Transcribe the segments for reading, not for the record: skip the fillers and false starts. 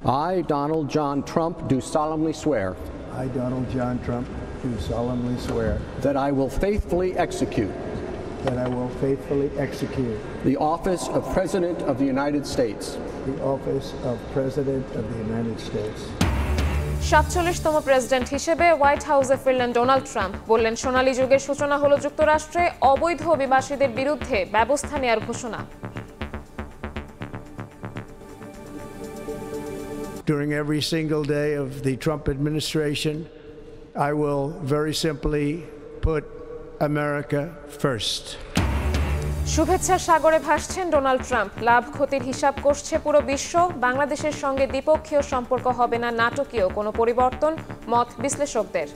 I, Donald John Trump, do solemnly swear. I, Donald John Trump, do solemnly swear that I will faithfully execute the office of President of the United States. The office of President of the United States. ৪৭তম president হিসেবে White হাউসে ফিরলেন Donald Trump. বললেন, সোনালী যুগের সূচনা হলো যুক্তরাষ্ট্রে অবৈধ অভিবাসীদের বিরুদ্ধে ব্যবস্থা নেয়ার ঘোষণা। During every single day of the Trump administration, I will very simply put America first. শুভেচ্ছার সাগরে ভাসছেন ডোনাল্ড ট্রাম্প। লাভ ক্ষতির হিসাব করছে পুরো বিশ্ব। বাংলাদেশের সঙ্গে দ্বিপক্ষীয় সম্পর্ক হবে না নাটকীয় কোনো পরিবর্তন, মত বিশ্লেষকদের।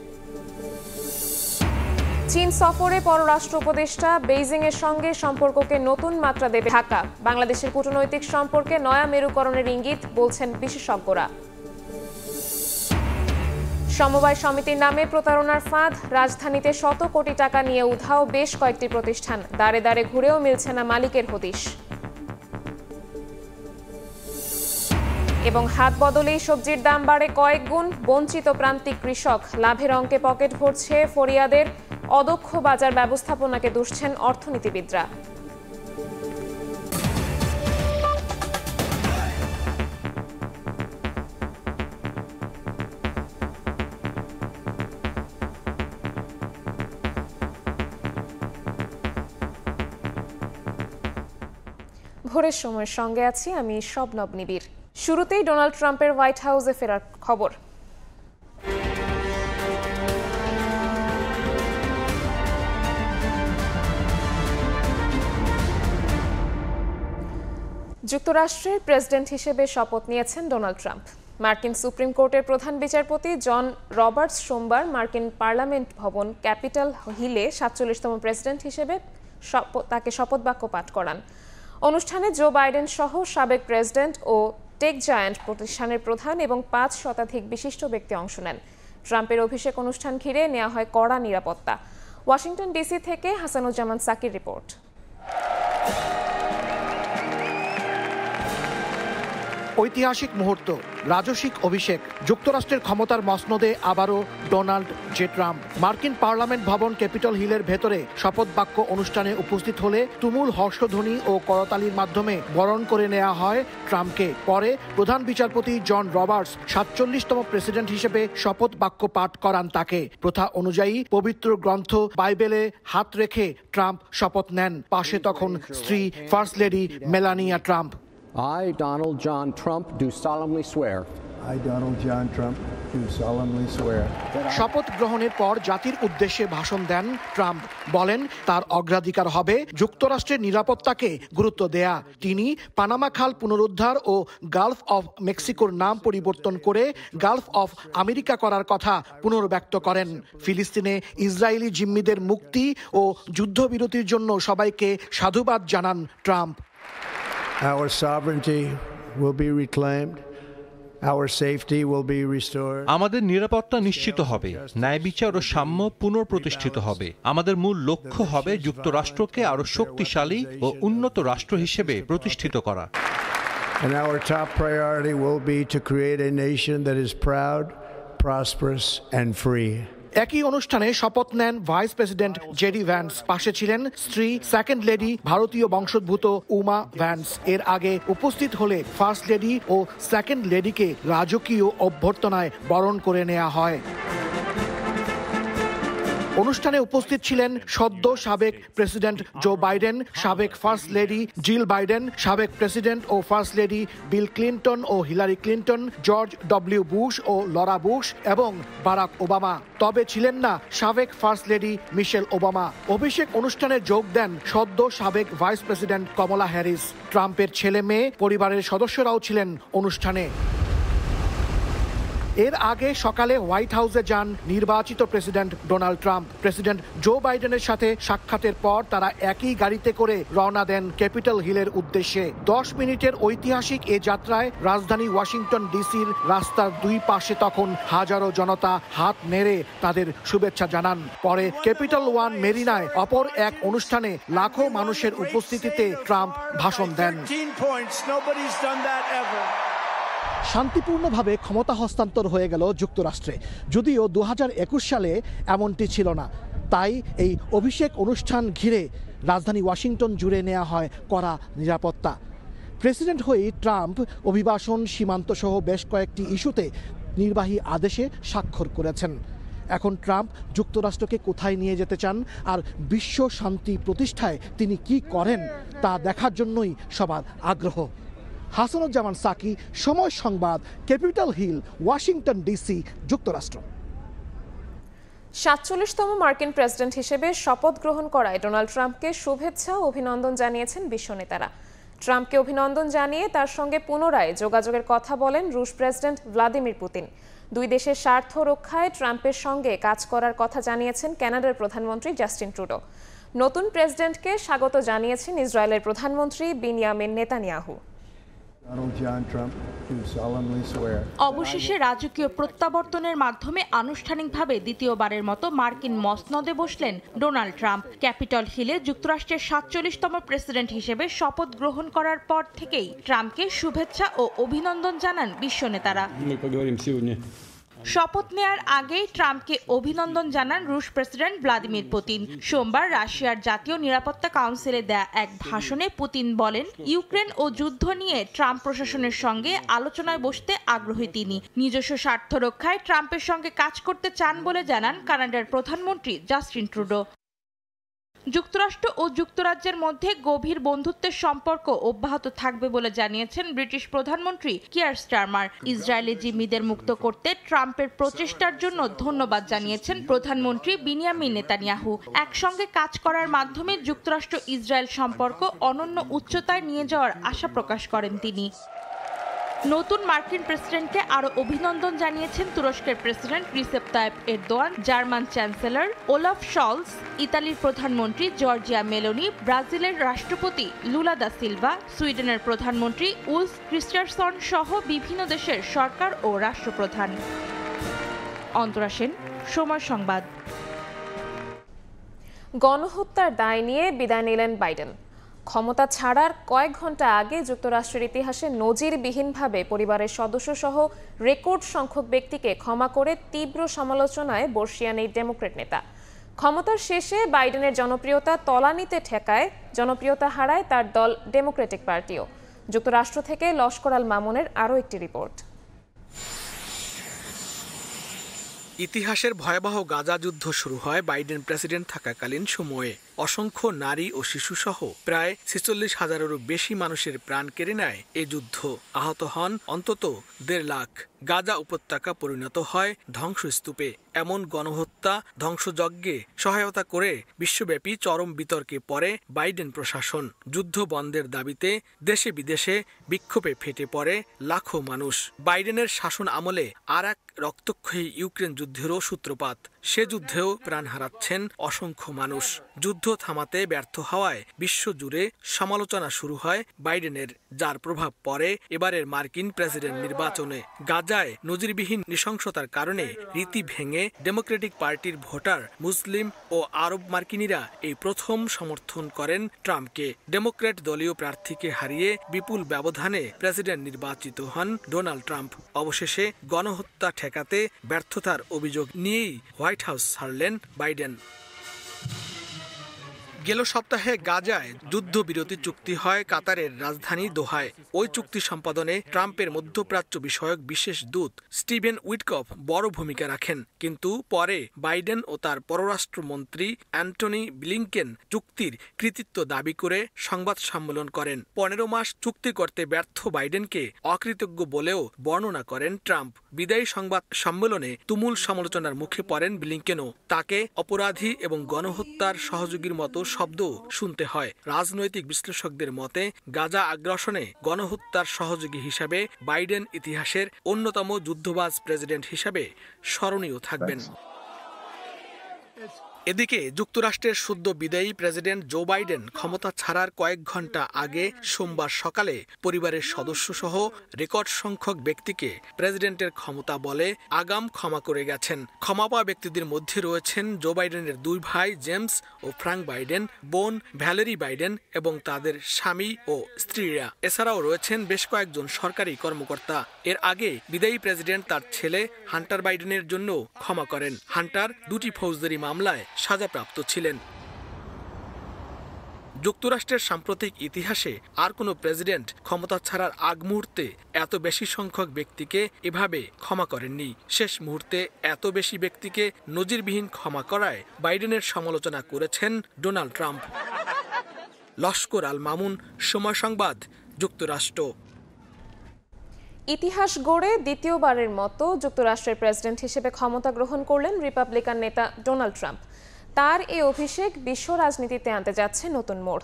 চীন সফরে পররাষ্ট্র উপদেষ্টা, বেইজিং এর সঙ্গে সম্পর্ককে নতুন মাত্রা দেবে ঢাকা। বাংলাদেশের কূটনৈতিক সম্পর্কে নয়া মেরুকরণের ইঙ্গিত, বলছেন বিশেষজ্ঞরা। সমবায় সমিতির নামে প্রতারণার ফাঁদ, রাজধানীতে শত কোটি টাকা নিয়ে উধাও বেশ কয়েকটি প্রতিষ্ঠান। দাঁড়ে দাঁড়ে ঘুরেও মিলছে না মালিকের হদিশ। এবং হাত বদলেই সবজির দাম বাড়ে কয়েক গুণ, বঞ্চিত প্রান্তিক কৃষক। লাভের অঙ্কে পকেট ভরছে ফরিয়াদের। অদক্ষ বাজার ব্যবস্থাপনাকে দুষছেন অর্থনীতিবিদরা। ভোরের সময়ের সঙ্গে আছি আমি শবনব নিবিড়। শুরুতেই ডোনাল্ড ট্রাম্পের হোয়াইট হাউসে ফেরার খবর। যুক্তরাষ্ট্রের প্রেসিডেন্ট হিসেবে শপথ নিয়েছেন ডোনাল্ড ট্রাম্প। মার্কিন সুপ্রিম কোর্টের প্রধান বিচারপতি জন রবার্টস সোমবার মার্কিন পার্লামেন্ট ভবন ক্যাপিটাল হিলে ৪৭তম প্রেসিডেন্ট হিসেবে তাকে শপথ বাক্য পাঠ করান। অনুষ্ঠানে জো বাইডেন সহ সাবেক প্রেসিডেন্ট ও টেক জায়ান্ট প্রতিষ্ঠানের প্রধান এবং ৫ শতাধিক বিশিষ্ট ব্যক্তি অংশ নেন। ট্রাম্পের অভিষেক অনুষ্ঠান ঘিরে নেওয়া হয় কড়া নিরাপত্তা। ওয়াশিংটন ডিসি থেকে হাসানুজ্জামান সাকির রিপোর্ট। ঐতিহাসিক মুহূর্ত, রাজসিক অভিষেক, যুক্তরাষ্ট্রের ক্ষমতার মসনদে আবারও ডোনাল্ড জে ট্রাম্প। মার্কিন পার্লামেন্ট ভবন ক্যাপিটল হিলের ভেতরে শপথ বাক্য অনুষ্ঠানে উপস্থিত হলে তুমুল হর্ষধ্বনি ও করতালির মাধ্যমে বরণ করে নেওয়া হয় ট্রাম্পকে। পরে প্রধান বিচারপতি জন রবার্টস ৪৭তম প্রেসিডেন্ট হিসেবে শপথ বাক্য পাঠ করান তাকে। প্রথা অনুযায়ী পবিত্র গ্রন্থ বাইবেলে হাত রেখে ট্রাম্প শপথ নেন। পাশে তখন স্ত্রী first lady Melania Trump. I, Donald John Trump, do solemnly swear. I, Donald John Trump, do solemnly swear. শপথ গ্রহণের পর জাতির উদ্দেশ্যে ভাষণ দেন ট্রাম্প। বলেন, তার অগ্রাধিকার হবে যুক্তরাষ্ট্রের নিরাপত্তাকে গুরুত্ব দেয়া। তিনি পানামা খাল পুনরুদ্ধার ও গালফ অফ মেক্সিকোর নাম পরিবর্তন করে গালফ অফ আমেরিকা করার কথা পুনর্ব্যক্ত করেন। ফিলিস্তিনে ইসরায়েলি জিম্মিদের মুক্তি ও যুদ্ধবিরতির জন্য সবাইকে সাধুবাদ জানান Trump. Our sovereignty will be reclaimed. Our safety will be restored. আমাদের নিরাপত্তা নিশ্চিত হবে, ন্যায় বিচার ও সাম্য পুনঃপ্রতিষ্ঠিত হবে। আমাদের মূল লক্ষ্য হবে যুক্তরাষ্ট্রকে আরো শক্তিশালী ও উন্নত রাষ্ট্র হিসেবে প্রতিষ্ঠিত করা। And our top priority will be to create a nation that is proud, prosperous and free. একই অনুষ্ঠানে শপথ নেন ভাইস প্রেসিডেন্ট জেডি ভ্যান্স। পাশে ছিলেন স্ত্রী সেকেন্ড লেডি ভারতীয় বংশোদ্ভূত উমা ভ্যান্স। এর আগে উপস্থিত হলে ফার্স্ট লেডি ও সেকেন্ড লেডিকে রাজকীয় অভ্যর্থনায় বরণ করে নেওয়া হয়। অনুষ্ঠানে উপস্থিত ছিলেন সদ্য সাবেক প্রেসিডেন্ট জো বাইডেন, সাবেক ফার্স্ট লেডি জিল বাইডেন, সাবেক প্রেসিডেন্ট ও ফার্স্ট লেডি বিল ক্লিন্টন ও Hillary Clinton, George W Bush ও লরা বুশ এবং বারাক ওবামা। তবে ছিলেন না সাবেক ফার্স্ট লেডি মিশেল ওবামা। অভিষেক অনুষ্ঠানে যোগ দেন সদ্য সাবেক ভাইস প্রেসিডেন্ট কমলা হ্যারিস। ট্রাম্পের ছেলে মেয়ে পরিবারের সদস্যরাও ছিলেন অনুষ্ঠানে। এর আগে সকালে হোয়াইট হাউসে যান নির্বাচিত president Donald Trump. President Joe বাইডেনের সাথে সাক্ষাতের পর তারা একই গাড়িতে করে রওনা দেন ক্যাপিটল হিলের উদ্দেশ্যে। 10 মিনিটের ঐতিহাসিক এ যাত্রায় রাজধানী ওয়াশিংটন ডিসির রাস্তার দুই পাশে তখন হাজারো জনতা হাত নেড়ে তাদের শুভেচ্ছা জানান। পরে ক্যাপিটল ওয়ান মেরিনায় অপর এক অনুষ্ঠানে লাখো মানুষের উপস্থিতিতে ট্রাম্প ভাষণ দেন। শান্তিপূর্ণভাবে ক্ষমতা হস্তান্তর হয়ে গেল যুক্তরাষ্ট্রে, যদিও 2021 সালে এমনটি ছিল না। তাই এই অভিষেক অনুষ্ঠান ঘিরে রাজধানী ওয়াশিংটন জুড়ে নেওয়া হয় কড়া নিরাপত্তা। প্রেসিডেন্ট হয়েই ট্রাম্প অভিবাসন, সীমান্ত সহ বেশ কয়েকটি ইস্যুতে নির্বাহী আদেশে স্বাক্ষর করেছেন। এখন ট্রাম্প যুক্তরাষ্ট্রকে কোথায় নিয়ে যেতে চান আর বিশ্ব শান্তি প্রতিষ্ঠায় তিনি কি করেন তা দেখার জন্যই সবার আগ্রহ। হাসানুজ্জামান সাকি, সময় সংবাদ, ক্যাপিটাল হিল, ওয়াশিংটন ডিসি, যুক্তরাষ্ট্র। ৪৭তম মার্কিন প্রেসিডেন্ট হিসেবে শপথ গ্রহণ করায় ডোনাল্ড ট্রাম্পকে শুভেচ্ছা ও অভিনন্দন জানিয়েছেন বিশ্ব নেতারা। ট্রাম্পকে অভিনন্দন জানিয়ে তার সঙ্গে পুনরায় যোগাযোগের কথা বলেন রুশ প্রেসিডেন্ট ভ্লাদিমির পুতিন। দুই দেশের স্বার্থ রক্ষায় ট্রাম্পের সঙ্গে কাজ করার কথা জানিয়েছেন কানাডার প্রধানমন্ত্রী জাস্টিন ট্রুডো। নতুন প্রেসিডেন্টকে স্বাগত জানিয়েছেন ইসরায়েলের প্রধানমন্ত্রী বেনিয়ামিন নেতানিয়াহু। অবশেষে রাজকীয় প্রত্যাবর্তনের মাধ্যমে আনুষ্ঠানিকভাবে দ্বিতীয়বারের মতো মার্কিন মসনদে বসলেন ডোনাল্ড ট্রাম্প। ক্যাপিটল হিলে যুক্তরাষ্ট্রের ৪৭তম প্রেসিডেন্ট হিসেবে শপথ গ্রহণ করার পর থেকেই ট্রাম্পকে শুভেচ্ছা ও অভিনন্দন জানান বিশ্ব নেতারা। শপথ নেয়ার আগেই ট্রাম্পকে অভিনন্দন জানান রুশ প্রেসিডেন্ট ভ্লাদিমির পুতিন। সোমবার রাশিয়ার জাতীয় নিরাপত্তা কাউন্সিলে দেয়া এক ভাষণে পুতিন বলেন, ইউক্রেন ও যুদ্ধ নিয়ে ট্রাম্প প্রশাসনের সঙ্গে আলোচনায় বসতে আগ্রহী তিনি। নিজস্ব স্বার্থ রক্ষায় ট্রাম্পের সঙ্গে কাজ করতে চান বলে জানান কানাডার প্রধানমন্ত্রী জাস্টিন ট্রুডো। যুক্তরাষ্ট্র ও যুক্তরাজ্যের মধ্যে গভীর বন্ধুত্বের সম্পর্ক অব্যাহত থাকবে বলে জানিয়েছেন ব্রিটিশ প্রধানমন্ত্রী কিয়ার স্টারমার। ইসরায়েলি জিম্মিদের মুক্ত করতে ট্রাম্পের প্রচেষ্টার জন্য ধন্যবাদ জানিয়েছেন প্রধানমন্ত্রী বেনিয়ামিন নেতানিয়াহু। একসঙ্গে কাজ করার মাধ্যমে যুক্তরাষ্ট্র ইসরায়েল সম্পর্ক অনন্য উচ্চতায় নিয়ে যাওয়ার আশা প্রকাশ করেন তিনি। নতুন মার্কিন প্রেসিডেন্টকে আরও অভিনন্দন জানিয়েছেন তুরস্কের president Recep Tayyip Erdogan, German chancellor Olaf Scholz, ইতালির প্রধানমন্ত্রী জর্জিয়া মেলোনি, ব্রাজিলের রাষ্ট্রপতি লুলা দা সিলভা, সুইডেনের প্রধানমন্ত্রী উলফ ক্রিস্টারসন সহ বিভিন্ন দেশের সরকার ও রাষ্ট্রপ্রধান। অন্তরা সেন, সময় সংবাদ। গণহত্যার দায় নিয়ে বিদায় নিলেন বাইডেন। ক্ষমতা ছাড়ার কয়েক ঘন্টা আগে যুক্তরাষ্ট্রের ইতিহাসে নজিরবিহীনভাবে পরিবারের সদস্যসহ রেকর্ড সংখ্যক ব্যক্তিকে ক্ষমা করে তীব্র সমালোচনায় বর্ষিয়ান এই ডেমোক্র্যাট নেতা। ক্ষমতার শেষে বাইডেনের জনপ্রিয়তা তলানিতে ঠেকায়, জনপ্রিয়তা হারায় তার দল ডেমোক্রেটিক পার্টিও। যুক্তরাষ্ট্র থেকে লস্কর আল মামুনের আরও একটি রিপোর্ট। ইতিহাসের ভয়াবহ গাজা যুদ্ধ শুরু হয় বাইডেন প্রেসিডেন্ট থাকাকালীন সময়ে। অসংখ্য নারী ও শিশুসহ প্রায় 46,000-এরও বেশি মানুষের প্রাণ কেড়ে নেয় এ যুদ্ধ। আহত হন অন্তত 1.5 লাখ। গাজা উপত্যকা পরিণত হয় ধ্বংসস্তূপে। এমন গণহত্যা ধ্বংসযজ্ঞে সহায়তা করে বিশ্বব্যাপী চরম বিতর্কে পড়ে বাইডেন প্রশাসন। যুদ্ধ বন্ধের দাবিতে দেশে বিদেশে বিক্ষোভে ফেটে পড়ে লাখো মানুষ। বাইডেনের শাসন আমলে আর এক রক্তক্ষয়ী ইউক্রেন যুদ্ধেরও সূত্রপাত। সে যুদ্ধেও প্রাণ হারাচ্ছেন অসংখ্য মানুষ। যুদ্ধ থামাতে ব্যর্থ হওয়ায় বিশ্বজুড়ে সমালোচনা শুরু হয় বাইডেনের, যার প্রভাব পড়ে এবারের মার্কিন প্রেসিডেন্ট নির্বাচনে। গাজায় নজিরবিহীন নৃশংসতার কারণে রীতি ভেঙে ডেমোক্রেটিক পার্টির ভোটার, মুসলিম ও আরব মার্কিনীরা এই প্রথম সমর্থন করেন ট্রাম্পকে। ডেমোক্র্যাট দলীয় প্রার্থীকে হারিয়ে বিপুল ব্যবধানে প্রেসিডেন্ট নির্বাচিত হন ডোনাল্ড ট্রাম্প। অবশেষে গণহত্যা ঠেকাতে ব্যর্থতার অভিযোগ নিয়েই হোয়াইট হাউস ছাড়লেন বাইডেন। গেল সপ্তাহে গাজায় যুদ্ধবিরতি চুক্তি হয় কাতারের রাজধানী দোহায়। ওই চুক্তি সম্পাদনে ট্রাম্পের মধ্যপ্রাচ্য বিষয়ক বিশেষ দূত স্টিভেন উইটকফ বড় ভূমিকা রাখেন। কিন্তু পরে বাইডেন ও তার পররাষ্ট্রমন্ত্রী অ্যান্টনি ব্লিংকেন চুক্তির কৃতিত্ব দাবি করে সংবাদ সম্মেলন করেন। 15 মাস চুক্তি করতে ব্যর্থ বাইডেনকে অকৃতজ্ঞ বলেও বর্ণনা করেন ট্রাম্প। বিদায়ী সংবাদ সম্মেলনে তুমুল সমালোচনার মুখে পড়েন ব্লিংকেনও। তাকে অপরাধী এবং গণহত্যার সহযোগীর মতো শব্দ শুনতে হয়। রাজনৈতিক বিশ্লেষকদের মতে গাজা আগ্রাসনে গণহত্যার সহযোগী হিসাবে বাইডেন ইতিহাসের অন্যতম যুদ্ধবাজ প্রেসিডেন্ট হিসাবে স্মরণীয় থাকবেন। এদিকে যুক্তরাষ্ট্রের সদ্য বিদায়ী প্রেসিডেন্ট জো বাইডেন ক্ষমতা ছাড়ার কয়েক ঘন্টা আগে সোমবার সকালে পরিবারের সদস্যসহ রেকর্ড সংখ্যক ব্যক্তিকে প্রেসিডেন্টের ক্ষমতা বলে আগাম ক্ষমা করে গেছেন। ক্ষমা পাওয়া ব্যক্তিদের মধ্যে রয়েছেন জো বাইডেনের দুই ভাই জেমস ও ফ্রাঙ্ক বাইডেন, বোন ভ্যালেরি বাইডেন এবং তাদের স্বামী ও স্ত্রীরা। এছাড়াও রয়েছেন বেশ কয়েকজন সরকারি কর্মকর্তা। এর আগে বিদায়ী প্রেসিডেন্ট তার ছেলে হান্টার বাইডেনের জন্য ক্ষমা করেন। হান্টার দুটি ফৌজদারি মামলায় সাজাপ্রাপ্ত ছিলেন। যুক্তরাষ্ট্রের সাম্প্রতিক ইতিহাসে আর কোনো প্রেসিডেন্ট ক্ষমতা ছাড়ার আগ মুহূর্তে এত বেশি সংখ্যক ব্যক্তিকে এভাবে ক্ষমা করেননি। শেষ মুহূর্তে এত বেশি ব্যক্তিকে নজিরবিহীন ক্ষমা করায় বাইডেনের সমালোচনা করেছেন ডোনাল্ড ট্রাম্প। লস্কর আল মামুন, সময় সংবাদ, যুক্তরাষ্ট্র। ইতিহাস গড়ে দ্বিতীয়বারের মতো যুক্তরাষ্ট্রের প্রেসিডেন্ট হিসেবে ক্ষমতা গ্রহণ করলেন রিপাবলিকান নেতা ডোনাল্ড ট্রাম্প। তার এই অভিষেক বিশ্ব রাজনীতিতে আনতে যাচ্ছে নতুন মোড়।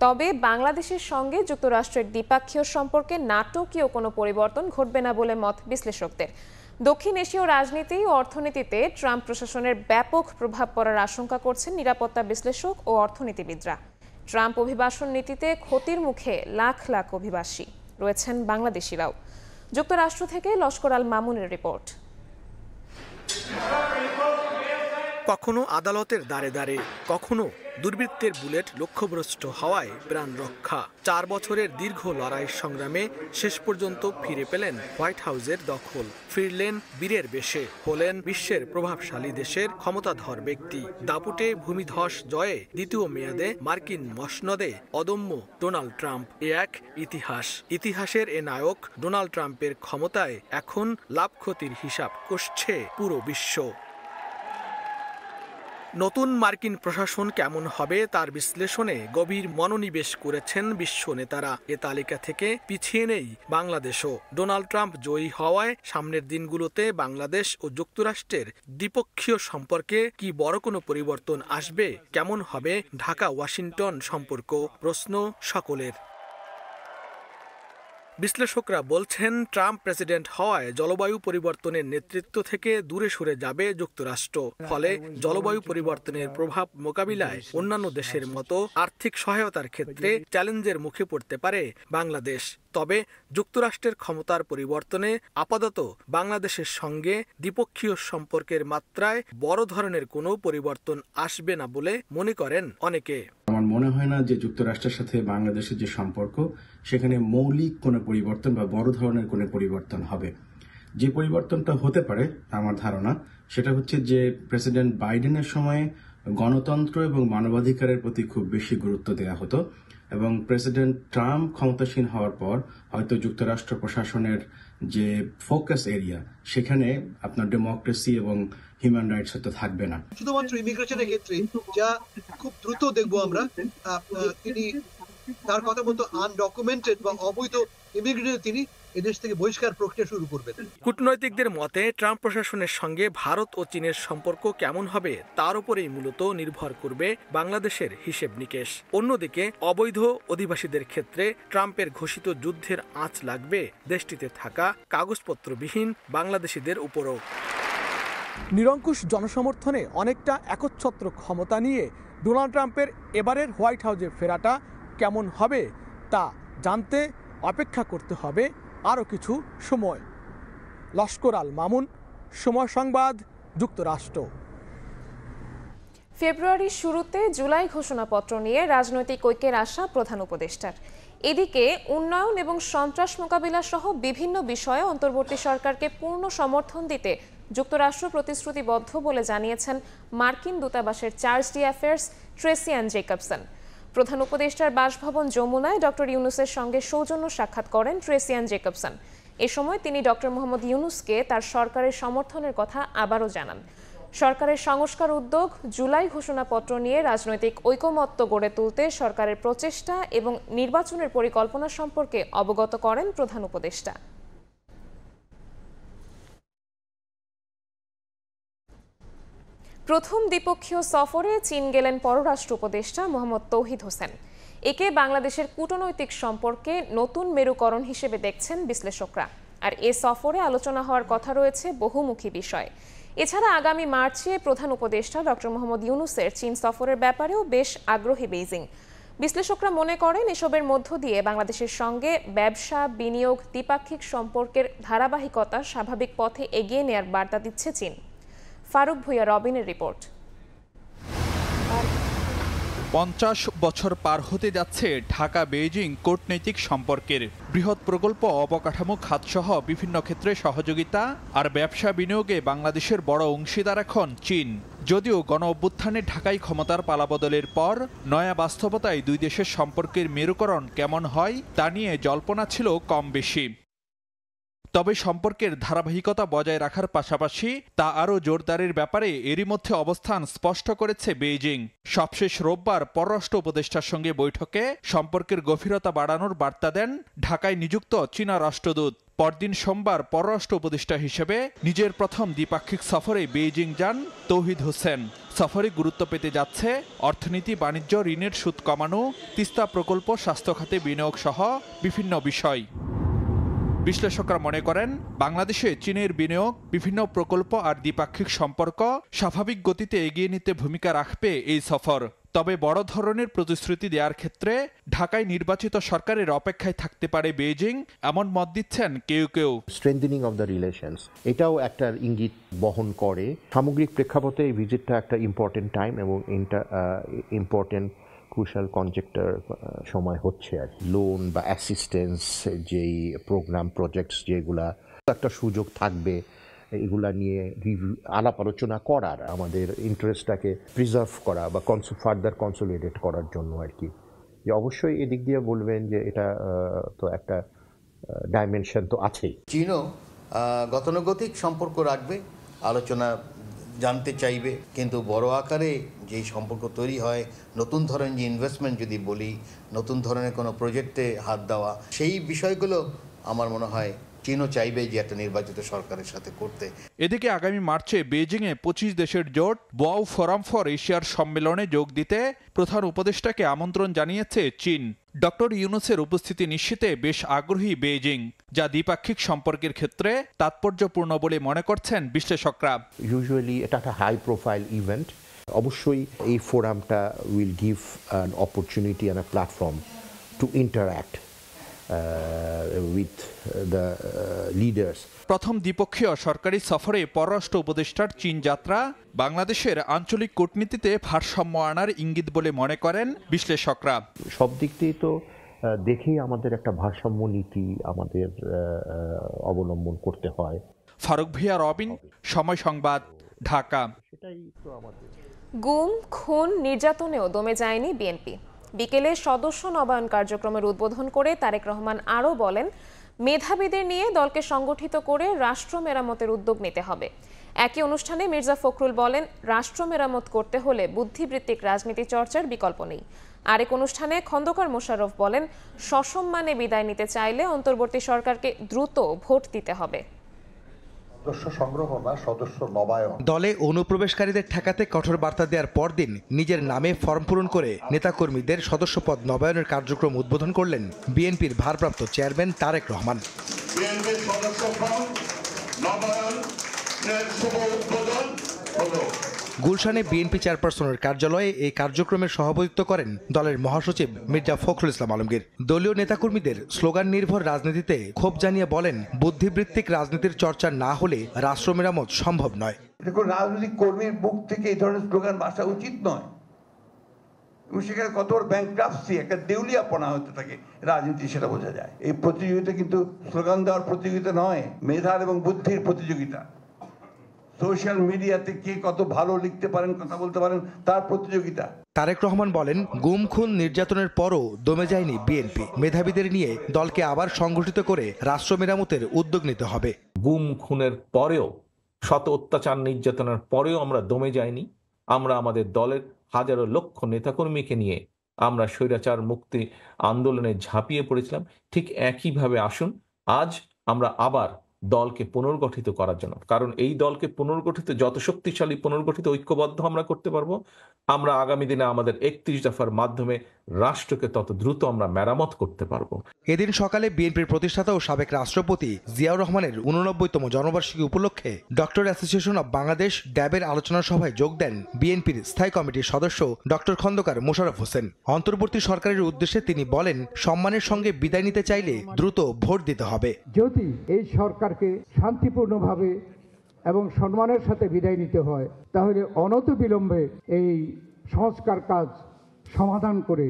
তবে বাংলাদেশের সঙ্গে যুক্তরাষ্ট্রের দ্বিপাক্ষীয় সম্পর্কে নাটকীয় কোনো পরিবর্তন ঘটবে না বলে মত বিশ্লেষকদের। দক্ষিণ এশীয় রাজনীতি ও অর্থনীতিতে ট্রাম্প প্রশাসনের ব্যাপক প্রভাব পড়ার আশঙ্কা করছেন নিরাপত্তা বিশ্লেষক ও অর্থনীতিবিদরা। ট্রাম্প অভিবাসন নীতিতে ক্ষতির মুখে লাখ লাখ অভিবাসী রয়েছেন বাংলাদেশিরাও। যুক্তরাষ্ট্র থেকে লস্কর আল মামুনের রিপোর্ট। কখনো আদালতের দ্বারে দ্বারে, কখনো দুর্বৃত্তের বুলেট লক্ষ্যভ্রষ্ট হওয়ায় প্রাণ রক্ষা। 4 বছরের দীর্ঘ লড়াই সংগ্রামে শেষ পর্যন্ত ফিরে পেলেন হোয়াইট হাউসের দখল। ফিরলেন বীরের বেশে, হলেন বিশ্বের প্রভাবশালী দেশের ক্ষমতাধর ব্যক্তি। দাপুটে ভূমিধস জয়ে দ্বিতীয় মেয়াদে মার্কিন মসনদে অদম্য ডোনাল্ড ট্রাম্প। এ এক ইতিহাস। ইতিহাসের এ নায়ক ডোনাল্ড ট্রাম্পের ক্ষমতায় এখন লাভ ক্ষতির হিসাব কষছে পুরো বিশ্ব। নতুন মার্কিন প্রশাসন কেমন হবে তার বিশ্লেষণে গভীর মনোনিবেশ করেছেন বিশ্ব নেতারা। এ তালিকা থেকে পিছিয়ে নেই বাংলাদেশও। ডোনাল্ড ট্রাম্প জয়ী হওয়ায় সামনের দিনগুলোতে বাংলাদেশ ও যুক্তরাষ্ট্রের দ্বিপক্ষীয় সম্পর্কে কি বড় কোনো পরিবর্তন আসবে? কেমন হবে ঢাকা ওয়াশিংটন সম্পর্ক? প্রশ্ন সকলের। বিশ্লেষকরা বলছেন, ট্রাম্প প্রেসিডেন্ট হওয়ায় জলবায়ু পরিবর্তনের নেতৃত্ব থেকে দূরে সরে যাবে যুক্তরাষ্ট্র। ফলে জলবায়ু পরিবর্তনের প্রভাব মোকাবিলায় অন্যান্য দেশের মতো আর্থিক সহায়তার ক্ষেত্রে চ্যালেঞ্জের মুখে পড়তে পারে বাংলাদেশ। তবে যুক্তরাষ্ট্রের ক্ষমতার পরিবর্তনে আপাতত বাংলাদেশের সঙ্গে দ্বিপক্ষীয় সম্পর্কের মাত্রায় বড় ধরনের কোনো পরিবর্তন আসবে না বলে মনে করেন অনেকে। আমার মনে হয় না যে যুক্তরাষ্ট্রের সাথে বাংলাদেশের যে সম্পর্ক সেখানে মৌলিক কোনো পরিবর্তন বা বড় ধরনের কোনো পরিবর্তন হবে। যে পরিবর্তনটা হতে পারে আমার ধারণা সেটা হচ্ছে যে প্রেসিডেন্ট বাইডেনের সময়ে গণতন্ত্র এবং মানবাধিকারের প্রতি খুব বেশি গুরুত্ব দেওয়া হতো এবং প্রেসিডেন্ট ট্রাম্প ক্ষমতাসীন হওয়ার পর হয়তো যুক্তরাষ্ট্র প্রশাসনের যে ফোকাস এরিয়া সেখানে আপনার ডেমোক্রেসি এবং হিউম্যান রাইটস হয়তো থাকবে না। শুধুমাত্র ইমিগ্রেশনের ক্ষেত্রে যা খুব দ্রুত দেখবো আমরা, তিনি তার কথা মতো আনডকুমেন্টেড বা অবৈধ ইমিগ্রেন্ট তিনি এদেশ থেকে বহিষ্কার প্রক্রিয়া শুরু করবেন। কূটনৈতিকদের মতে ট্রাম্প প্রশাসনের সঙ্গে ভারত ও চীনের সম্পর্ক কেমন হবে তার উপরেই মূলত নির্ভর করবে বাংলাদেশের হিসেব নিকেশ। অন্যদিকে অবৈধ অধিবাসীদের ক্ষেত্রে ট্রাম্পের ঘোষিত যুদ্ধের আঁচ লাগবে দেশটিতে থাকা কাগজপত্রবিহীন বাংলাদেশিদের উপরও। নিরঙ্কুশ জনসমর্থনে অনেকটা একচ্ছত্র ক্ষমতা নিয়ে ডোনাল্ড ট্রাম্পের এবারের হোয়াইট হাউসে ফেরাটা কেমন হবে তা জানতে অপেক্ষা করতে হবে আরও কিছু সময়। লস্কর আল মামুন, সময় সংবাদ, যুক্তরাষ্ট্র। ফেব্রুয়ারির শুরুতে জুলাই ঘোষণাপত্র নিয়ে রাজনৈতিক ঐক্যের আশা প্রধান উপদেষ্টার। এদিকে উন্নয়ন এবং সন্ত্রাস মোকাবিলা সহ বিভিন্ন বিষয়ে অন্তর্বর্তী সরকারকে পূর্ণ সমর্থন দিতে যুক্তরাষ্ট্র প্রতিশ্রুতিবদ্ধ বলে জানিয়েছেন মার্কিন দূতাবাসের chargé d affaires Tracey Ann Jacobson. প্রধান উপদেষ্টার বাসভবন যমুনায় ডক্টর ইউনুসের সঙ্গে সৌজন্য সাক্ষাৎ করেন ট্রেসি অ্যান জেকবসন। এ সময় তিনি ডক্টর মোহাম্মদ ইউনুসকে তার সরকারের সমর্থনের কথা আবারও জানান। সরকারের সংস্কার উদ্যোগ, জুলাই ঘোষণাপত্র নিয়ে রাজনৈতিক ঐকমত্য গড়ে তুলতে সরকারের প্রচেষ্টা এবং নির্বাচনের পরিকল্পনা সম্পর্কে অবগত করেন প্রধান উপদেষ্টা। প্রথম দ্বিপক্ষীয় সফরে চীন গেলেন পররাষ্ট্র উপদেষ্টা মোহাম্মদ তৌহিদ হোসেন। একে বাংলাদেশের কূটনৈতিক সম্পর্কে নতুন মেরুকরণ হিসেবে দেখছেন বিশ্লেষকরা। আর এ সফরে আলোচনা হওয়ার কথা রয়েছে বহুমুখী বিষয়। এছাড়া আগামী মার্চে প্রধান উপদেষ্টা ডক্টর মোহাম্মদ ইউনূসের চীন সফরের ব্যাপারেও বেশ আগ্রহী বেইজিং। বিশ্লেষকরা মনে করেন এসবের মধ্য দিয়ে বাংলাদেশের সঙ্গে ব্যবসা, বিনিয়োগ, দ্বিপাক্ষিক সম্পর্কের ধারাবাহিকতা স্বাভাবিক পথে এগিয়ে নেয়ার বার্তা দিচ্ছে চীন। ফারুক ভুঁইয়া রবিনের রিপোর্ট। 50 বছর পার হতে যাচ্ছে ঢাকা বেইজিং কূটনৈতিক সম্পর্কের। বৃহৎ প্রকল্প, অবকাঠামো খাতসহ বিভিন্ন ক্ষেত্রে সহযোগিতা আর ব্যবসা বিনিয়োগে বাংলাদেশের বড় অংশীদার এখন চীন। যদিও গণ অভ্যুত্থানে ঢাকায় ক্ষমতার পালাবদলের পর নয়া বাস্তবতায় দুই দেশের সম্পর্কের মেরুকরণ কেমন হয় তা নিয়ে জল্পনা ছিল কম বেশি। তবে সম্পর্কের ধারাবাহিকতা বজায় রাখার পাশাপাশি তা আরও জোরদারের ব্যাপারে এরই মধ্যে অবস্থান স্পষ্ট করেছে বেইজিং। সবশেষ রোববার পররাষ্ট্র উপদেষ্টার সঙ্গে বৈঠকে সম্পর্কের গভীরতা বাড়ানোর বার্তা দেন ঢাকায় নিযুক্ত চীনা রাষ্ট্রদূত। পরদিন সোমবার পররাষ্ট্র উপদেষ্টা হিসেবে নিজের প্রথম দ্বিপাক্ষিক সফরে বেইজিং যান তৌহিদ হোসেন। সফরে গুরুত্ব পেতে যাচ্ছে অর্থনীতি, বাণিজ্য, ঋণের সুদ কমানো, তিস্তা প্রকল্প, স্বাস্থ্য খাতে বিনিয়োগ সহ বিভিন্ন বিষয়। বিশ্লেষকরা মনে করেন বাংলাদেশে চীনের বিনিয়োগ, বিভিন্ন প্রকল্প আর দ্বিপাক্ষিক সম্পর্ক স্বাভাবিক গতিতে এগিয়ে নিতে ভূমিকা রাখবে এই সফর। তবে বড় ধরনের প্রতিশ্রুতি দেওয়ার ক্ষেত্রে ঢাকায় নির্বাচিত সরকারের অপেক্ষায় থাকতে পারে বেইজিং, এমন মত দিচ্ছেন কেউ কেউ। স্ট্রেংথেনিং অফ দ্য রিলেশনস এটাও একটা ইঙ্গিত বহন করে। সামগ্রিক প্রেক্ষাপটে এই ভিজিটটা একটা ইম্পর্টেন্ট টাইম এবং ইম্পর্টেন্ট ক্রুশাল কনজেক্টর সময় হচ্ছে আর লোন বা অ্যাসিস্ট্যান্স যেই প্রোগ্রাম প্রজেক্টস যেগুলা একটা সুযোগ থাকবে এগুলা নিয়ে আলাপ আলোচনা করার, আমাদের ইন্টারেস্টটাকে প্রিজার্ভ করা বা ফার্দার কনসোলিডেট করার জন্য আর কি। যে অবশ্যই এদিক দিয়ে বলবেন যে এটা তো একটা ডাইমেনশন তো আছেই। চীনও গতানুগতিক সম্পর্ক রাখবে, আলোচনা জানতে চাইবে, কিন্তু বড় আকারে যেই সম্পর্ক তৈরি হয়, নতুন ধরনের যে ইনভেস্টমেন্ট যদি বলি, নতুন ধরনের কোনো প্রজেক্টে হাত দেওয়া, সেই বিষয়গুলো আমার মনে হয় চীনও চাইবে যে একটা নির্বাচিত সরকারের সাথে করতে। এদিকে আগামী মার্চে বেইজিংয়ে 25 দেশের জোট বোয়াও ফোরাম ফর এশিয়ার সম্মেলনে যোগ দিতে প্রধান উপদেষ্টাকে আমন্ত্রণ জানিয়েছে চীন। ডক্টর ইউনূসের উপস্থিতি নিশ্চিতে বেশ আগ্রহী বেইজিং, যা দ্বিপাক্ষিক সম্পর্কের ক্ষেত্রে তাৎপর্যপূর্ণ বলে মনে করছেন বিশ্লেষকরা। ইউজুয়ালি এটা একটা হাই প্রোফাইল ইভেন্ট। অবশ্যই এই ফোরামটা will give an opportunity and a platform to interact with the leaders. প্রথম দ্বিপক্ষীয় সরকারি সফরে পররাষ্ট্র উপদেষ্টার চীন যাত্রা বাংলাদেশের আঞ্চলিক কূটনীতিতে ভারসাম্য আনার ইঙ্গিত বলে মনে করেন বিশ্লেষকরা। সব দিক দিয়ে তো দেখেই আমাদের একটা ভারসাম্য নীতি আমাদের অবলম্বন করতে হয়। ফারুক ভুঁইয়া, রবিন, সময় সংবাদ, ঢাকা। গুম, খুন, নির্যাতনেও দমে যায়নি বিএনপি। বিকেলে সদস্য নবায়ন কার্যক্রমের উদ্বোধন করে তারেক রহমান আরও বলেন, মেধাবীদের নিয়ে দলকে সংগঠিত করে রাষ্ট্র মেরামতের উদ্যোগ নিতে হবে। একই অনুষ্ঠানে মির্জা ফখরুল বলেন, রাষ্ট্র মেরামত করতে হলে বুদ্ধিবৃত্তিক রাজনীতি চর্চার বিকল্প নেই। আরেক অনুষ্ঠানে খন্দকার মোশাররফ বলেন, সসম্মানে বিদায় নিতে চাইলে অন্তর্বর্তী সরকারকে দ্রুত ভোট দিতে হবে। দলে অনুপ্রবেশকারীদের ঠেকাতে কঠোর বার্তা দেওয়ার পরদিন নিজের নামে ফর্ম পূরণ করে নেতাকর্মীদের সদস্যপদ নবায়নের কার্যক্রম উদ্বোধন করলেন বিএনপির ভারপ্রাপ্ত চেয়ারম্যান তারেক রহমান। গুলশানে বিএনপি চেয়ারপারসনের কার্যালয়ে এই কার্যক্রমের সভাপতিত্ব করেন দলের মহাসচিব মির্জা ফখরুল ইসলাম আলমগীর। দলীয় নেতাকর্মীদের স্লোগান নির্ভর রাজনীতিতে ক্ষোভ জানিয়ে বলেন, বুদ্ধিবৃত্তিক রাজনীতির চর্চা না হলে রাষ্ট্র মেরামত সম্ভব নয়। রাজনৈতিক কর্মীর মুখ থেকে এই ধরনের স্লোগান আসা উচিত নয় এবং সেখানে কত বড় ব্যাংক্রাপসি, একটা দেউলিয়াপনা হতে থাকে রাজনীতি, সেটা বোঝা যায়। এই প্রতিযোগিতা কিন্তু স্লোগান দেওয়ার প্রতিযোগিতা নয়, মেধার এবং বুদ্ধির প্রতিযোগিতা। সোশ্যাল মিডিয়াতে কে কত ভালো লিখতে পারেন, কথা বলতে পারেন, তার প্রতিযোগিতা। তারেক রহমান বলেন, গুম, খুন, নির্যাতনের পরও দমে যায়নি বিএনপি। মেধাবীদের নিয়ে দলকে আবার সংগঠিত করে রাষ্ট্র মেরামতের উদ্যোগ নিতে হবে। গুম, খুনের পরেও, শত অত্যাচার নির্যাতনের পরেও আমরা দমে যাইনি। আমরা আমাদের দলের হাজারো লক্ষ নেতাকর্মীকে নিয়ে আমরা স্বৈরাচার মুক্তি আন্দোলনে ঝাঁপিয়ে পড়েছিলাম। ঠিক একইভাবে আসুন আজ আমরা আবার দলকে পুনর্গঠিত করার জন্য। কারণ এই দলকে পুনর্গঠিত, যত শক্তিশালী পুনর্গঠিত ঐক্যবদ্ধ আমরা করতে পারবো, আমরা আগামী দিনে আমাদের 31 দফার মাধ্যমে রাষ্ট্রকে তত দ্রুত আমরা মেরামত করতে পারবো। এদিন সকালে বিএনপির প্রতিষ্ঠাতা ও সাবেক রাষ্ট্রপতি জিয়াউর রহমানের 89তম জন্মবার্ষিকী উপলক্ষে ডক্টর অ্যাসোসিয়েশন অব বাংলাদেশ ড্যাবের আলোচনা সভায় যোগ দেন বিএনপির স্থায়ী কমিটির সদস্য ডক্টর খন্দকার মোশাররফ হোসেন। অন্তর্বর্তী সরকারের উদ্দেশ্যে তিনি বলেন, সম্মানের সঙ্গে বিদায় নিতে চাইলে দ্রুত ভোট দিতে হবে। যদি এই সরকারকে শান্তিপূর্ণভাবে এবং সম্মানের সাথে বিদায় নিতে হয়, তাহলে অনতিবিলম্বে এই সংস্কার কাজ সমাধান করে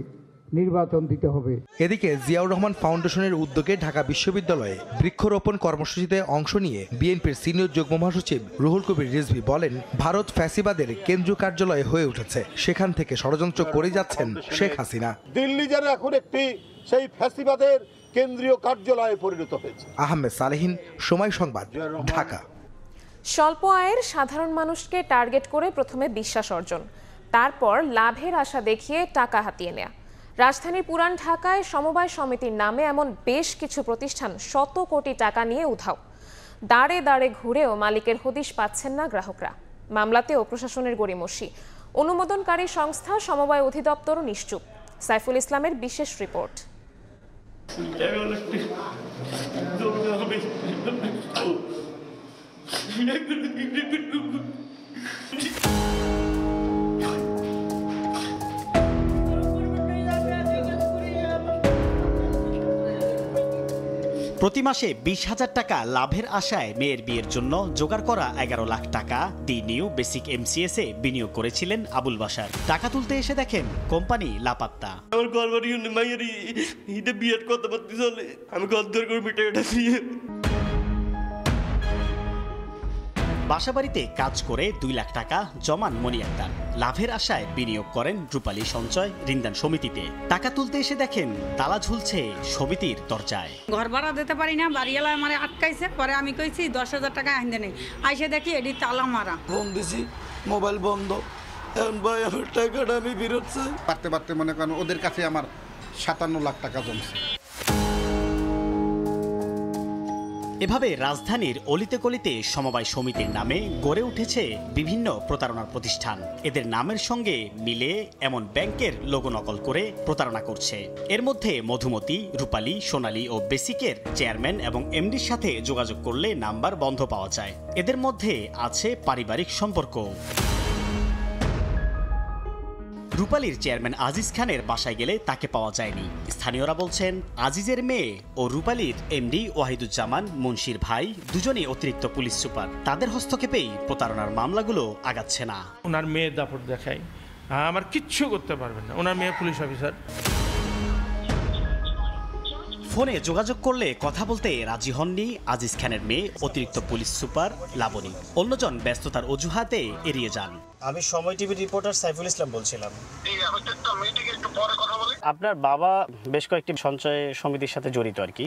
নির্বাচন দিতে হবে। এদিকে জিয়াউর রহমান ফাউন্ডেশনের উদ্যোগে ঢাকা বিশ্ববিদ্যালয়ে বৃক্ষরোপণ কর্মসূচিতে অংশ নিয়ে বিএনপির সিনিয়র যুগ্ম মহাসচিব রুহুল কবির রিজভী বলেন, ভারত ফ্যাসিবাদের কেন্দ্রীয় কার্যালয় হয়ে উঠেছে, সেখান থেকে ষড়যন্ত্র করে যাচ্ছেন শেখ হাসিনা। দিল্লি যেন এখন একটি সেই ফ্যাসিবাদের কেন্দ্রীয় কার্যালয়ে পরিণত হয়েছে। আহমেদ সালেহিন, সময় সংবাদ, ঢাকা। স্বল্প আয়ের সাধারণ মানুষকে টার্গেট করে প্রথমে বিশ্বাস অর্জন, তারপর লাভের আশা দেখিয়ে টাকা হাতিয়ে নেয়া। রাজধানীর পুরান ঢাকায় সমবায় সমিতির নামে এমন বেশ কিছু প্রতিষ্ঠান শত কোটি টাকা নিয়ে উধাও। দাঁড়ে দাঁড়ে ঘুরেও মালিকের হদিশ পাচ্ছেন না গ্রাহকরা। মামলাতেও প্রশাসনের গড়িমসি। অনুমোদনকারী সংস্থা সমবায় অধিদপ্তরও নিশ্চুপ। সাইফুল ইসলামের বিশেষ রিপোর্ট। প্রতি মাসে 20,000 টাকা লাভের আশায় মেয়ের বিয়ের জন্য জোগাড় করা 11 লাখ টাকা দি নিউ বেসিক MCS এ বিনিয়োগ করেছিলেন আবুল বাশার। টাকা তুলতে এসে দেখেন কোম্পানি লাপাত্তা। আমার ঘরবাড়ি মাইয়ের ঈদে বিয়ের কথাবার্তা চলে, আমি গদ্দর করে টাকাটা দিয়ে বাসাবাড়িতে কাজ করে 2 লাখ টাকা জমান মনি আক্তার। লাভের আশায় বিনিয়োগ করেন রূপালী সঞ্চয় ঋণদান সমিতিতে। টাকা তুলতে এসে দেখেন তালা ঝুলছে সমিতির দরজায়। ঘর ভাড়া দিতে পারি না, বাড়িওয়ালা আমার আটকাইছে। পরে আমি কইছি 10,000 টাকা আইন্দে নেই, আইসে দেখি এটি তালা মারা। ফোন দিছি, মোবাইল বন্ধ। এখন ভাই আমার টাকাটা আমি বিরত চাই। পারতে পারতে মনে করেন ওদের কাছে আমার 57 লাখ টাকা জমছে। এভাবে রাজধানীর অলিতে গলিতে সমবায় সমিতির নামে গড়ে উঠেছে বিভিন্ন প্রতারণার প্রতিষ্ঠান। এদের নামের সঙ্গে মিলে এমন ব্যাংকের লোগো নকল করে প্রতারণা করছে। এর মধ্যে মধুমতি, রূপালী, সোনালী ও বেসিকের চেয়ারম্যান এবং এমডির সাথে যোগাযোগ করলে নাম্বার বন্ধ পাওয়া যায়। এদের মধ্যে আছে পারিবারিক সম্পর্ক। রূপালীর চেয়ারম্যান আজিজ খানের বাসায় গেলে তাকে পাওয়া যায়নি। স্থানীয়রা বলছেন, আজিজের মেয়ে ও রূপালীর এমডি ওয়াহিদুজ্জামান মুন্সির ভাই দুজনেই অতিরিক্ত পুলিশ সুপার। তাদের হস্তক্ষেপেই প্রতারণার মামলাগুলো আগাচ্ছে না। ওনার মেয়ে দাপট দেখায়, আমার কিচ্ছু করতে পারবেন না, ওনার মেয়ে পুলিশ অফিসার। ফোনে যোগাযোগ করলে কথা বলতে রাজি হননি আজিজ খানের মেয়ে অতিরিক্ত পুলিশ সুপার লাবণী। অন্যজন ব্যস্ততার অজুহাতে এড়িয়ে যান। আমি সময় টিভির রিপোর্টার সাইফুল ইসলাম বলছিলাম। আপনার বাবা বেশ কয়েকটি সঞ্চয় সমিতির সাথে জড়িত আর কি।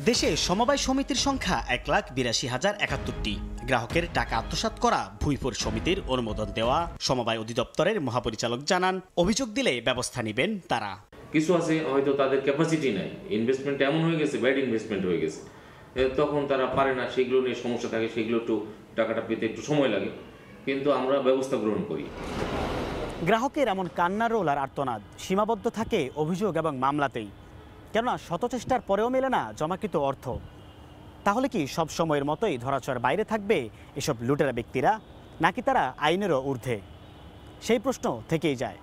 দেশে সমবায় সমিতির সংখ্যা 1,82,071টি। গ্রাহকের টাকা আত্মসাৎ করা ভুইপুর সমিতির অনুমোদন দেওয়া সমবায় অধিদপ্তরের মহাপরিচালক জানান, অভিযোগ দিলে ব্যবস্থা নেবেন তারা। কিছু আছে হয়তো তাদের ক্যাপাসিটি নাই, ইনভেস্টমেন্ট এমন হয়ে গেছে, ব্যাড ইনভেস্টমেন্ট হয়ে গেছে, তখন তারা পারে না, সেগুলো নিয়ে সমস্যা থাকে, সেগুলো একটু টাকাটা পেতে একটু সময় লাগে, কিন্তু আমরা ব্যবস্থা গ্রহণ করি। গ্রাহকের এমন কান্নার রোল আর আর্তনাদ সীমাবদ্ধ থাকে অভিযোগ এবং মামলাতেই, কেননা শত চেষ্টার পরেও মেলে না জমাকৃত অর্থ। তাহলে কি সব সময়ের মতোই ধরাছোঁয়ার বাইরে থাকবে এসব লুটেরা ব্যক্তিরা, নাকি তারা আইনেরও ঊর্ধ্বে? সেই প্রশ্ন থেকেই যায়।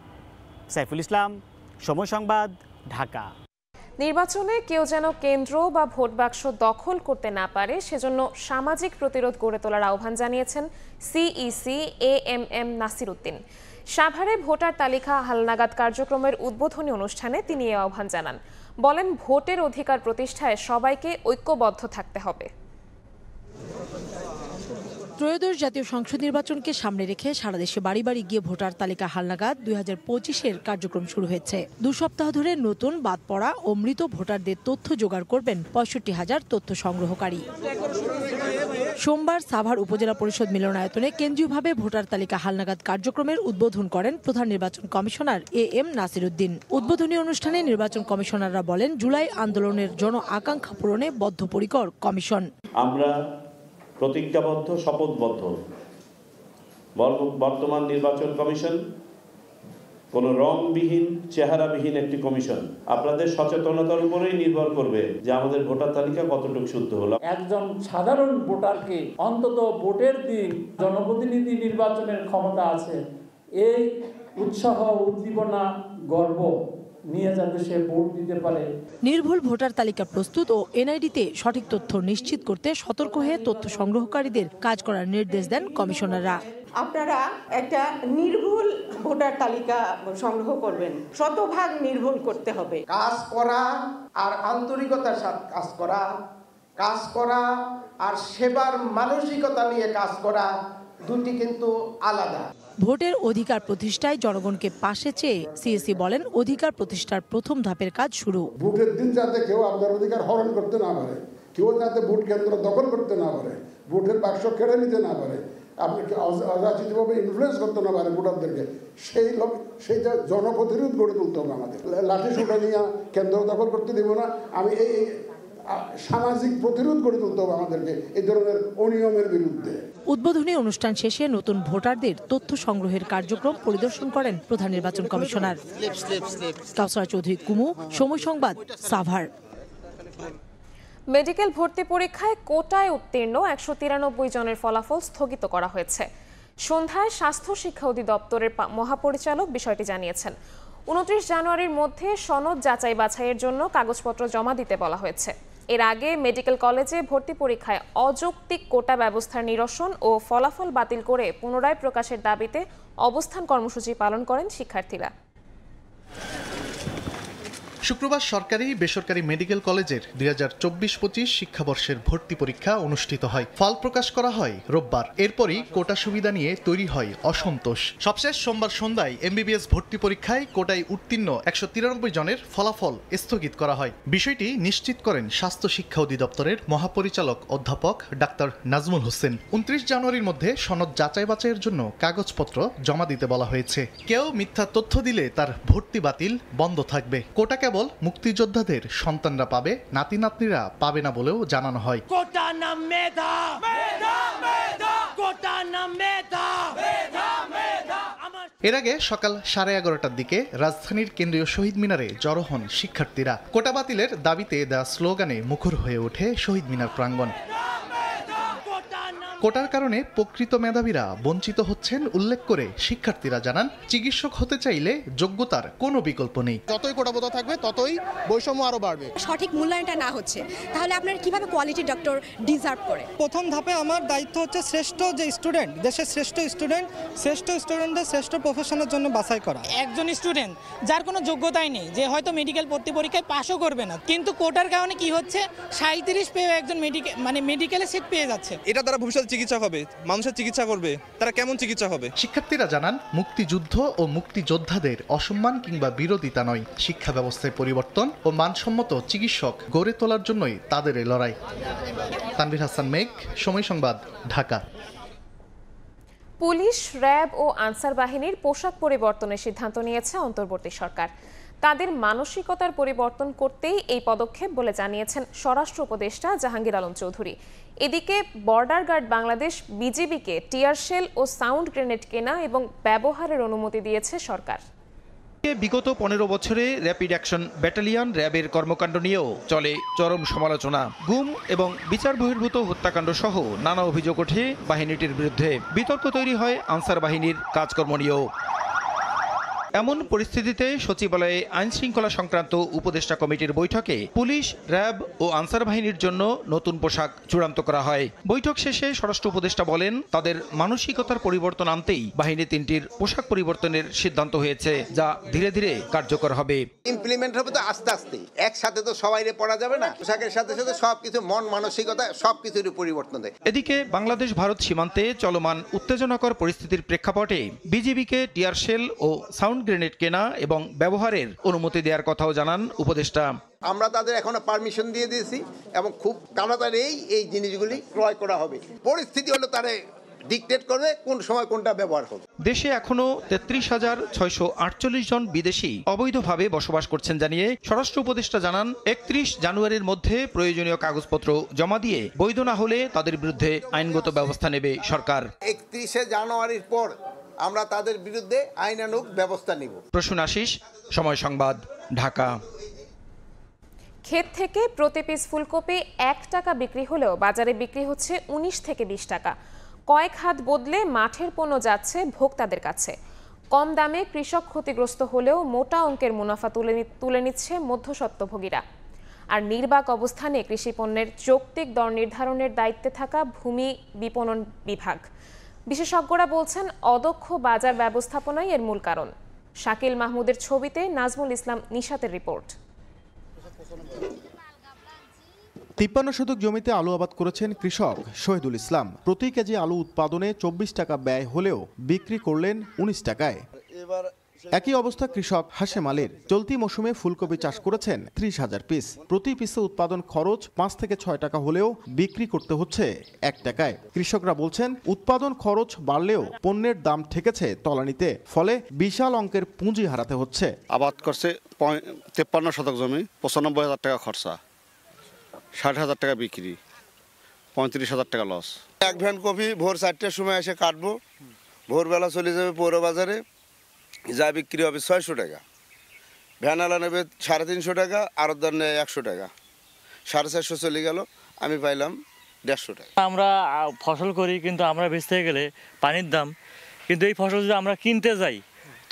সাইফুল ইসলাম, সময় সংবাদ, ঢাকা। নির্বাচনে কেউ যেন কেন্দ্র বা ভোট বাক্স দখল করতে না পারে সেজন্য সামাজিক প্রতিরোধ গড়ে তোলার আহ্বান জানিয়েছেন সিইসি AMM নাসির উদ্দিন। সাভারে ভোটার তালিকা হালনাগাদ কার্যক্রমের উদ্বোধনী অনুষ্ঠানে তিনি এই আহ্বান জানান। বলেন, ভোটের অধিকার প্রতিষ্ঠায় সবাইকে ঐক্যবদ্ধ থাকতে হবে। ত্রয়োদশ জাতীয় সংসদ নির্বাচনকে সামনে রেখে সারা দেশে বাড়ি বাড়ি গিয়ে ভোটার তালিকা হালনাগাদ 2025-এর কার্যক্রম শুরু হয়েছে। 2 সপ্তাহ ধরে নতুন, বাদ পড়া ও মৃত ভোটারদের তথ্য জোগাড় করবেন 65,000 তথ্য সংগ্রহকারী। সোমবার সাভার উপজেলা পরিষদ মিলনায়তনে কেন্দ্রীয়ভাবে ভোটার তালিকা হালনাগাদ কার্যক্রমের উদ্বোধন করেন প্রধান নির্বাচন কমিশনার AM নাসিরউদ্দিন। উদ্বোধনী অনুষ্ঠানে নির্বাচন কমিশনাররা বলেন, জুলাই আন্দোলনের জন আকাঙ্ক্ষা পূরণে বদ্ধপরিকর কমিশন। আমরা প্রতিজ্ঞাবদ্ধ, শপথবদ্ধ। বর্তমান নির্বাচন কমিশন কোনো রংবিহীন, চেহারাবিহীন একটি কমিশন। আপনাদের সচেতনতার উপরেই নির্ভর করবে যে আমাদের ভোটার তালিকা কতটুকু শুদ্ধ হলো। একজন সাধারণ ভোটারকে অন্তত ভোটের দিন জনপ্রতিনিধি নির্বাচনের ক্ষমতা আছে, এই উৎসাহ, উদ্দীপনা, গর্ব নিয়ে যাতে সে ভোট দিতে পারে। নির্ভুল ভোটার তালিকা প্রস্তুত ও এনআইডিতে সঠিক তথ্য নিশ্চিত করতে সতর্ক হয়ে তথ্য সংগ্রহকারীদের কাজ করার নির্দেশ দেন কমিশনাররা। আপনারা একটা নির্ভুল ভোটার তালিকা সংগ্রহ করবেন, শতভাগ নির্ভুল করতে হবে। কাজ করা আর আন্তরিকতার সাথে কাজ করা আর সেবার মানসিকতা নিয়ে কাজ করা দুটি কিন্তু আলাদা। ভোটের অধিকার প্রতিষ্ঠায় জনগণকে পাশে চেয়ে সিএসি বলেন, অধিকার প্রতিষ্ঠার প্রথম ধাপের কাজ শুরু। ভোটের দিন যাতে কেউ আপনার অধিকার হরণ করতে না পারে, কেউ যাতে ভোট কেন্দ্র দখল করতে না পারে, ভোটের বাক্স কেড়ে নিতে না পারে, আপনাকে অযাচিতভাবে ইনফ্লুয়েন্স করতে না পারে ভোটারদেরকে, সেই জনপ্রতিরোধ গড়ে তুলতে হবে আমাদের। লাঠি সোটা নিয়ে কেন্দ্র দখল করতে দেব না, আমি এই সামাজিক প্রতিরোধ গড়ে তুলতে হবে আমাদেরকে এই ধরনের অনিয়মের বিরুদ্ধে। উদ্বোধনী অনুষ্ঠান শেষে নতুন ভোটারদের তথ্য সংগ্রহের কার্যক্রম পরিদর্শন করেন প্রধান নির্বাচন কমিশনার। কাউসার চৌধুরী কুমু, সময় সংবাদ, সাভার। মেডিকেল ভর্তি পরীক্ষায় কোটায় উত্তীর্ণ 193 জনের ফলাফল স্থগিত করা হয়েছে। সন্ধ্যায় স্বাস্থ্য শিক্ষা অধিদপ্তরের মহাপরিচালক বিষয়টি জানিয়েছেন। 29 জানুয়ারির মধ্যে সনদ যাচাই বাছাইয়ের জন্য কাগজপত্র জমা দিতে বলা হয়েছে। এর আগে মেডিকেল কলেজে ভর্তি পরীক্ষায় অযৌক্তিক কোটা ব্যবস্থার নিরসন ও ফলাফল বাতিল করে পুনরায় প্রকাশের দাবিতে অবস্থান কর্মসূচি পালন করেন শিক্ষার্থীরা। শুক্রবার সরকারি বেসরকারি মেডিকেল কলেজের 2024-25 শিক্ষাবর্ষের ভর্তি পরীক্ষা অনুষ্ঠিত হয়। ফল প্রকাশ করা হয় রোববার। এরপরই কোটা সুবিধা নিয়ে তৈরি হয় অসন্তোষ। সবশেষ সোমবার সন্ধ্যায় MBBS ভর্তি পরীক্ষায় কোটায় উত্তীর্ণ 193 জনের ফলাফল স্থগিত করা হয়। বিষয়টি নিশ্চিত করেন স্বাস্থ্য শিক্ষা অধিদপ্তরের মহাপরিচালক অধ্যাপক ডাক্তার নাজমুল হোসেন। 29 জানুয়ারির মধ্যে সনদ যাচাই বাছাইয়ের জন্য কাগজপত্র জমা দিতে বলা হয়েছে। কেউ মিথ্যা তথ্য দিলে তার ভর্তি বাতিল বন্ধ থাকবে। কোটা কেবল মুক্তিযোদ্ধাদের সন্তানরা পাবে, নাতি নাতনিরা পাবে না বলেও জানানো হয়। এর আগে সকাল 11:30টার দিকে রাজধানীর কেন্দ্রীয় শহীদ মিনারে জড়ো হন শিক্ষার্থীরা। কোটা বাতিলের দাবিতে দেওয়া স্লোগানে মুখর হয়ে ওঠে শহীদ মিনার প্রাঙ্গণ। কোটার কারণে প্রকৃত মেধাবীরা বঞ্চিত হচ্ছেন উল্লেখ করে শিক্ষার্থীরা জানান, চিকিৎসক হতে চাইলে যোগ্যতার কোনো বিকল্প নেই। যতই কোটাবোধ থাকবে ততই বৈষম্য আরো বাড়বে। সঠিক মূল্যায়নটা না হচ্ছে, তাহলে আপনারা কিভাবে কোয়ালিটি ডক্টর ডিজার্ভ করে? প্রথম ধাপে আমার দায়িত্ব হচ্ছে শ্রেষ্ঠ যে স্টুডেন্ট, দেশের শ্রেষ্ঠ স্টুডেন্টদের শ্রেষ্ঠ প্রফেশনের জন্য বাছাই করা। একজন স্টুডেন্ট যার কোনো যোগ্যতাই নেই, যে হয়তো মেডিকেল ভর্তি পরীক্ষায় পাশও করবে না, কিন্তু কোটার কারণে কি হচ্ছে 37 পেয়ে একজন মেডিকেলে সিট পেয়ে যাচ্ছে। এটা দ্বারা ভবিষ্যৎ চিকিৎসা হবে, মানুষের চিকিৎসা করবে, তারা কেমন চিকিৎসা হবে? শিক্ষার্থীরা জানান, মুক্তিযুদ্ধ ও মুক্তিযোদ্ধাদের অসম্মান কিংবা বিরোধিতা নয়, শিক্ষা ব্যবস্থায় পরিবর্তন ও মানসম্মত চিকিৎসক গড়ে তোলার জন্যই তাদের এই লড়াই। তানভীর হাসান মেঘ, সময় সংবাদ, ঢাকা। পুলিশ, র্যাব ও আনসার বাহিনীর পোশাক পরিবর্তনের সিদ্ধান্ত নিয়েছে অন্তর্বর্তী সরকার। তাদের মানসিকতার পরিবর্তন করতেই এই পদক্ষেপ বলে জানিয়েছেন স্বরাষ্ট্র উপদেষ্টা জাহাঙ্গীর আলম চৌধুরী। এদিকে বর্ডার গার্ড বাংলাদেশ বিজিবিকে টিয়ার শেল ও সাউন্ড গ্রেনেড কেনা এবং ব্যবহারের অনুমতি দিয়েছে সরকার। বিগত 15 বছরে র্যাপিড অ্যাকশন ব্যাটালিয়ন র্যাবের কর্মকাণ্ড নিয়েও চলে চরম সমালোচনা। গুম এবং বিচার বহির্ভূত হত্যাকাণ্ড সহ নানা অভিযোগ ওঠে বাহিনীটির বিরুদ্ধে। বিতর্ক তৈরি হয় আনসার বাহিনীর কাজকর্ম নিয়েও। এমন পরিস্থিতিতে সচিবালয়ে আইন শৃঙ্খলা সংক্রান্ত উপদেষ্টা কমিটির বৈঠকে পুলিশ, র্যাব ও আনসার বাহিনীর জন্য নতুন পোশাক চূড়ান্ত করা হয়। বৈঠক শেষে স্বরাষ্ট্র উপদেষ্টা বলেন, তাদের মানসিকতার পরিবর্তন আনতেই বাহিনী তিনটির পোশাক পরিবর্তনের সিদ্ধান্ত হয়েছে, যা ধীরে ধীরে কার্যকর হবে। ইমপ্লিমেন্ট হবে তো আস্তে আস্তে, একসাথে তো সবাইরে পড়া যাবে না। পোশাকের সাথে সাথে সবকিছু, মন মানসিকতা সবকিছুর পরিবর্তন দেয়। এদিকে বাংলাদেশ ভারত সীমান্তে চলমান উত্তেজনাকর পরিস্থিতির প্রেক্ষাপটে বিজিবিকে টিয়ার শেল ও সাউন্ড গ্রেনেড কেনা এবং ব্যবহারের অনুমতি দেওয়ার কথাও জানান উপদেষ্টা। আমরা তাদের এখনো পারমিশন দিয়ে দিয়েছি এবং খুব তাড়াতাড়ি এই জিনিসগুলি ক্রয় করা হবে। পরিস্থিতি হলো তারা ডিক্টেট করবে কোন সময় কোনটা ব্যবহার হবে। দেশে এখনো 33,648 জন বিদেশি অবৈধভাবে বসবাস করছেন জানিয়ে স্বরাষ্ট্র উপদেষ্টা জানান, 31 জানুয়ারির মধ্যে প্রয়োজনীয় কাগজপত্র জমা দিয়ে বৈধ না হলে তাদের বিরুদ্ধে আইনগত ব্যবস্থা নেবে সরকার। 31 জানুয়ারির পর আমরা তাদের বিরুদ্ধে আইনানুগ ব্যবস্থা নিব। প্রসূন আশিস, সময় সংবাদ, ঢাকা। ক্ষেত থেকে প্রতি পিস ফুলকপি 1 টাকা বিক্রি হলেও বাজারে বিক্রি হচ্ছে 19 থেকে 20 টাকা। কয়েক হাত বদলে মাঠের পণ্য যাচ্ছে ভোক্তাদের কাছে। কম দামে কৃষক ক্ষতিগ্রস্ত হলেও মোটা অঙ্কের মুনাফা তুলে নিচ্ছে মধ্যস্বত্বভোগীরা। আর নির্বাক অবস্থানে কৃষি পণ্যের যৌক্তিক দর নির্ধারণের দায়িত্বে থাকা ভূমি বিপণন বিভাগ। বিশেষজ্ঞরা বলছেন, অদক্ষ বাজার ব্যবস্থাপনাই এর মূল কারণ। শাকিল মাহমুদের ছবিতে নাজমুল ইসলাম নিশাতের রিপোর্ট। 53 শতক জমিতে আলু আবাদ করেছেন কৃষক শহীদুল ইসলাম। প্রতি কেজি আলু উৎপাদনে 24 টাকা ব্যয় হলেও বিক্রি করলেন 19 টাকায়। একই অবস্থা কৃষক হাশেম আলীর। চলতি মৌসুমে ফুলকপি চাষ করেছেন 30,000 পিস। প্রতি পিসে উৎপাদন খরচ 5 থেকে 6 টাকা হলেও বিক্রি করতে হচ্ছে 1 টাকায়। কৃষকরা বলছেন, উৎপাদন খরচ বাড়লেও পণ্যের দাম ঠেকেছে তলানিতে, ফলে বিশাল অঙ্কের পুঁজি হারাতে হচ্ছে। আবাদ করছে 53 শতক জমি, 95,000 টাকা খরচা, 60,000 টাকা বিক্রি, 35,000 টাকা লস। এক ভ্যান কপি ভোর 4টার সময় এসে কাটবো, ভোরবেলা চলে যাবে পৌর বাজারে, যা বিক্রি হবে 600 টাকা। ভ্যানালা নেবে 350 টাকা, আরতদার নেয় 100 টাকা, 450 চলে গেল, আমি পাইলাম 150 টাকা। আমরা ফসল করি, কিন্তু আমরা বেচতে গেলে পানির দাম, কিন্তু এই ফসল যদি আমরা কিনতে যাই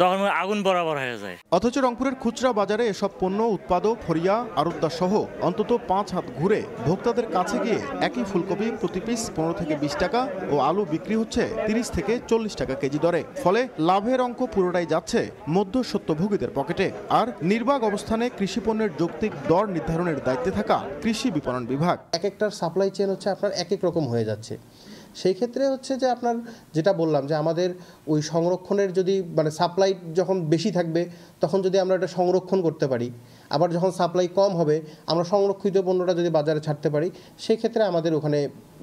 তখন আগুন বরাবর হয়ে যায়। অথচ রংপুরের খুচরা বাজারে এসব পণ্য উৎপাদক, ফরিয়া, আড়তদার সহ অন্তত 5 হাত ঘুরে ভোক্তাদের কাছে গিয়ে একই ফুলকপি প্রতি পিস 15 থেকে 20 টাকা ও আলু বিক্রি হচ্ছে 30 থেকে 40 টাকা কেজি দরে। ফলে লাভের অঙ্ক পুরোটাই যাচ্ছে মধ্যস্বত্বভোগীদের পকেটে। আর নির্বাক অবস্থানে কৃষি পণ্যের যৌক্তিক দর নির্ধারণের দায়িত্বে থাকা কৃষি বিপণন বিভাগ। এক একটার সাপ্লাই চেইন হচ্ছে আপনার এক এক রকম হয়ে যাচ্ছে। সেই ক্ষেত্রে হচ্ছে যে আপনার যেটা বললাম যে আমাদের ওই সংরক্ষণের যদি সাপ্লাই যখন বেশি থাকবে তখন যদি আমরা এটা সংরক্ষণ করতে পারি, আবার যখন সাপ্লাই কম হবে আমরা সংরক্ষিত পণ্যটা যদি বাজারে ছাড়তে পারি, সেই ক্ষেত্রে আমাদের ওখানে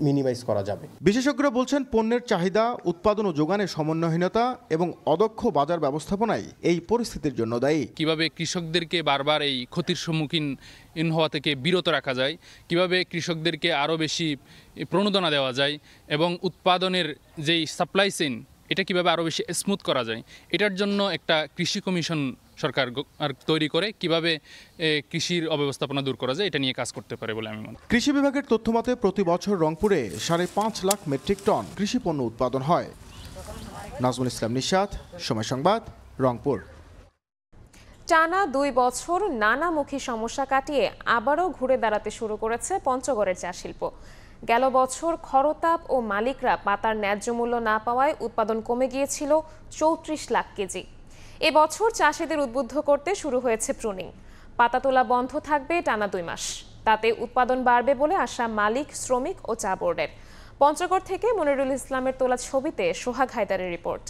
মিনিমাইজ করা যাবে। বিশেষজ্ঞরা বলছেন, পণ্যের চাহিদা, উৎপাদন ও যোগানের সমন্বয়হীনতা এবং অদক্ষ বাজার ব্যবস্থাপনাই এই পরিস্থিতির জন্য দায়ী। কিভাবে কৃষকদেরকে বারবার এই ক্ষতির সম্মুখীন হওয়া থেকে বিরত রাখা যায়, কিভাবে কৃষকদেরকে আরও বেশি প্রণোদনা দেওয়া যায় এবং উৎপাদনের যেই সাপ্লাই চেইন এটা কিভাবে আরও বেশি স্মুথ করা যায়, এটার জন্য একটা কৃষি কমিশন সরকার তৈরি করে কিভাবে কৃষির অব্যবস্থাপনা দূর করা যায় এটা নিয়ে কাজ করতে পারে বলে আমি মনে করি। কৃষি বিভাগের তথ্যমতে প্রতি বছর রংপুরে 5.5 লাখ মেট্রিক টন কৃষি পণ্য উৎপাদন হয়। নাজমুল ইসলাম নিশাত, সময় সংবাদ, রংপুর। টানা 2 বছর নানামুখী সমস্যা কাটিয়ে আবারও ঘুরে দাঁড়াতে শুরু করেছে পঞ্চগড়ের চা শিল্প। গেল বছর খরতাপ ও মালিকরা পাতার ন্যায্য মূল্য না পাওয়ায় উৎপাদন কমে গিয়েছিল 34 লাখ কেজি। এবছর চাষিদের উদ্বুদ্ধ করতে শুরু হয়েছে প্রুনিং। পাতা তোলা বন্ধ থাকবে টানা 2 মাস। তাতে উৎপাদন বাড়বে বলে আশা মালিক, শ্রমিক ও চা বোর্ডের। পঞ্চগড় থেকে মনিরুল ইসলামের তোলা ছবিতে সোহাগ হায়দারের রিপোর্ট।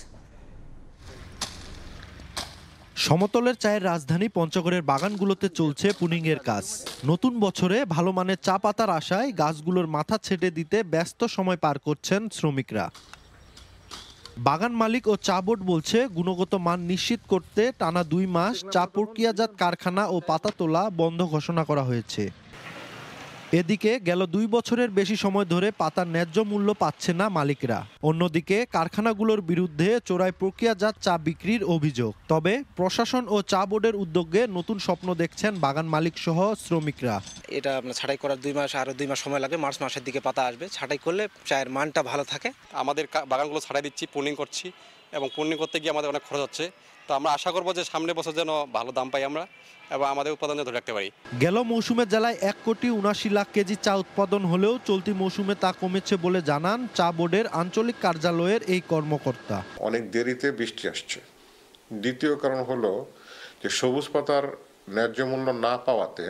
সমতলের চায়ের রাজধানী পঞ্চগড়ের বাগানগুলোতে চলছে পুনিংয়ের কাজ। নতুন বছরে ভালো মানের চা পাতার আশায় গাছগুলোর মাথা ছেটে দিতে ব্যস্ত সময় পার করছেন শ্রমিকরা। বাগান মালিক ও চা বোর্ড বলছে, গুণগত মান নিশ্চিত করতে টানা 2 মাস চা প্রক্রিয়াজাত কারখানা ও পাতা তোলা বন্ধ ঘোষণা করা হয়েছে। এদিকে গেল 2 বছরের বেশি সময় ধরে পাতার ন্যায্য মূল্য পাচ্ছে না মালিকরা। অন্যদিকে কারখানাগুলোর বিরুদ্ধে চোরাই প্রক্রিয়াজাত চা বিক্রির অভিযোগ। তবে প্রশাসন ও চা বোর্ডের উদ্যোগে নতুন স্বপ্ন দেখছেন বাগান মালিক সহ শ্রমিকরা। এটা আপনার ছাঁটাই করার 2 মাস আরো 2 মাস সময় লাগবে, মার্চ মাসের দিকে পাতা আসবে। ছাঁটাই করলে চায়ের মানটা ভালো থাকে। আমাদের বাগানগুলো ছাঁটাই দিচ্ছি, পুনিং করছি, এবং পুনিং করতে গিয়ে আমাদের অনেক খরচ হচ্ছে। তো আমরা আশা করবো যে সামনের বছর যেন ভালো দাম পাই আমরা এবং আমাদের উৎপাদন ধরে রাখতে পারি। গেল মৌসুমে জেলায় 1,79,00,000 কেজি চা উৎপাদন হলেও চলতি মৌসুমে তা কমেছে বলে জানান চা বোর্ডের আঞ্চলিক কার্যালয়ের এই কর্মকর্তা। অনেক দেরিতে বৃষ্টি আসছে। দ্বিতীয় কারণ হলো যে সবুজ পাতার ন্যায্য মূল্য না পাওয়াতে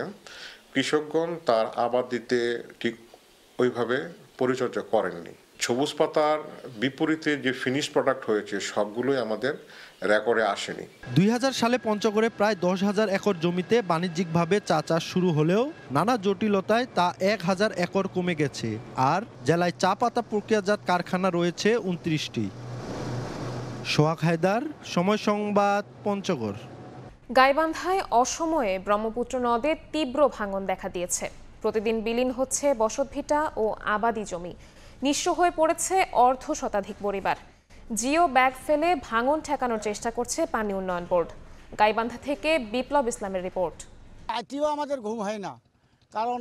কৃষকগণ তার আবাদ দিতে ঠিক ওইভাবে পরিচর্যা করেননি। সবুজ পাতার বিপরীতে যে ফিনিশ প্রোডাক্ট হয়েছে সবগুলোই আমাদের রেকর্ডে আসেনি। 2000 সালে পঞ্চগড়ে প্রায় 10,000 একর জমিতে বাণিজ্যিকভাবে চা চাষ শুরু হলেও নানা জটিলতায় তা 1,000 একর কমে গেছে। আর জেলায় চা পাতা প্রক্রিয়াজাত কারখানা রয়েছে 29টি। সোহাগ হায়দার, সময় সংবাদ, পঞ্চগড়। গাইবান্ধায় অসময়ে ব্রহ্মপুত্র নদে তীব্র ভাঙন দেখা দিয়েছে। প্রতিদিন বিলীন হচ্ছে বসতভিটা ও আবাদি জমি। নিঃস্ব হয়ে পড়েছে অর্ধ শতাধিক পরিবার। জিও ব্যাগ ফেলে ভাঙন ঠেকানোর চেষ্টা করছে পানি উন্নয়ন বোর্ড। গাইবান্ধা থেকে বিপ্লব ইসলামের রিপোর্ট। আজও আমাদের ঘুম হয় না, কারণ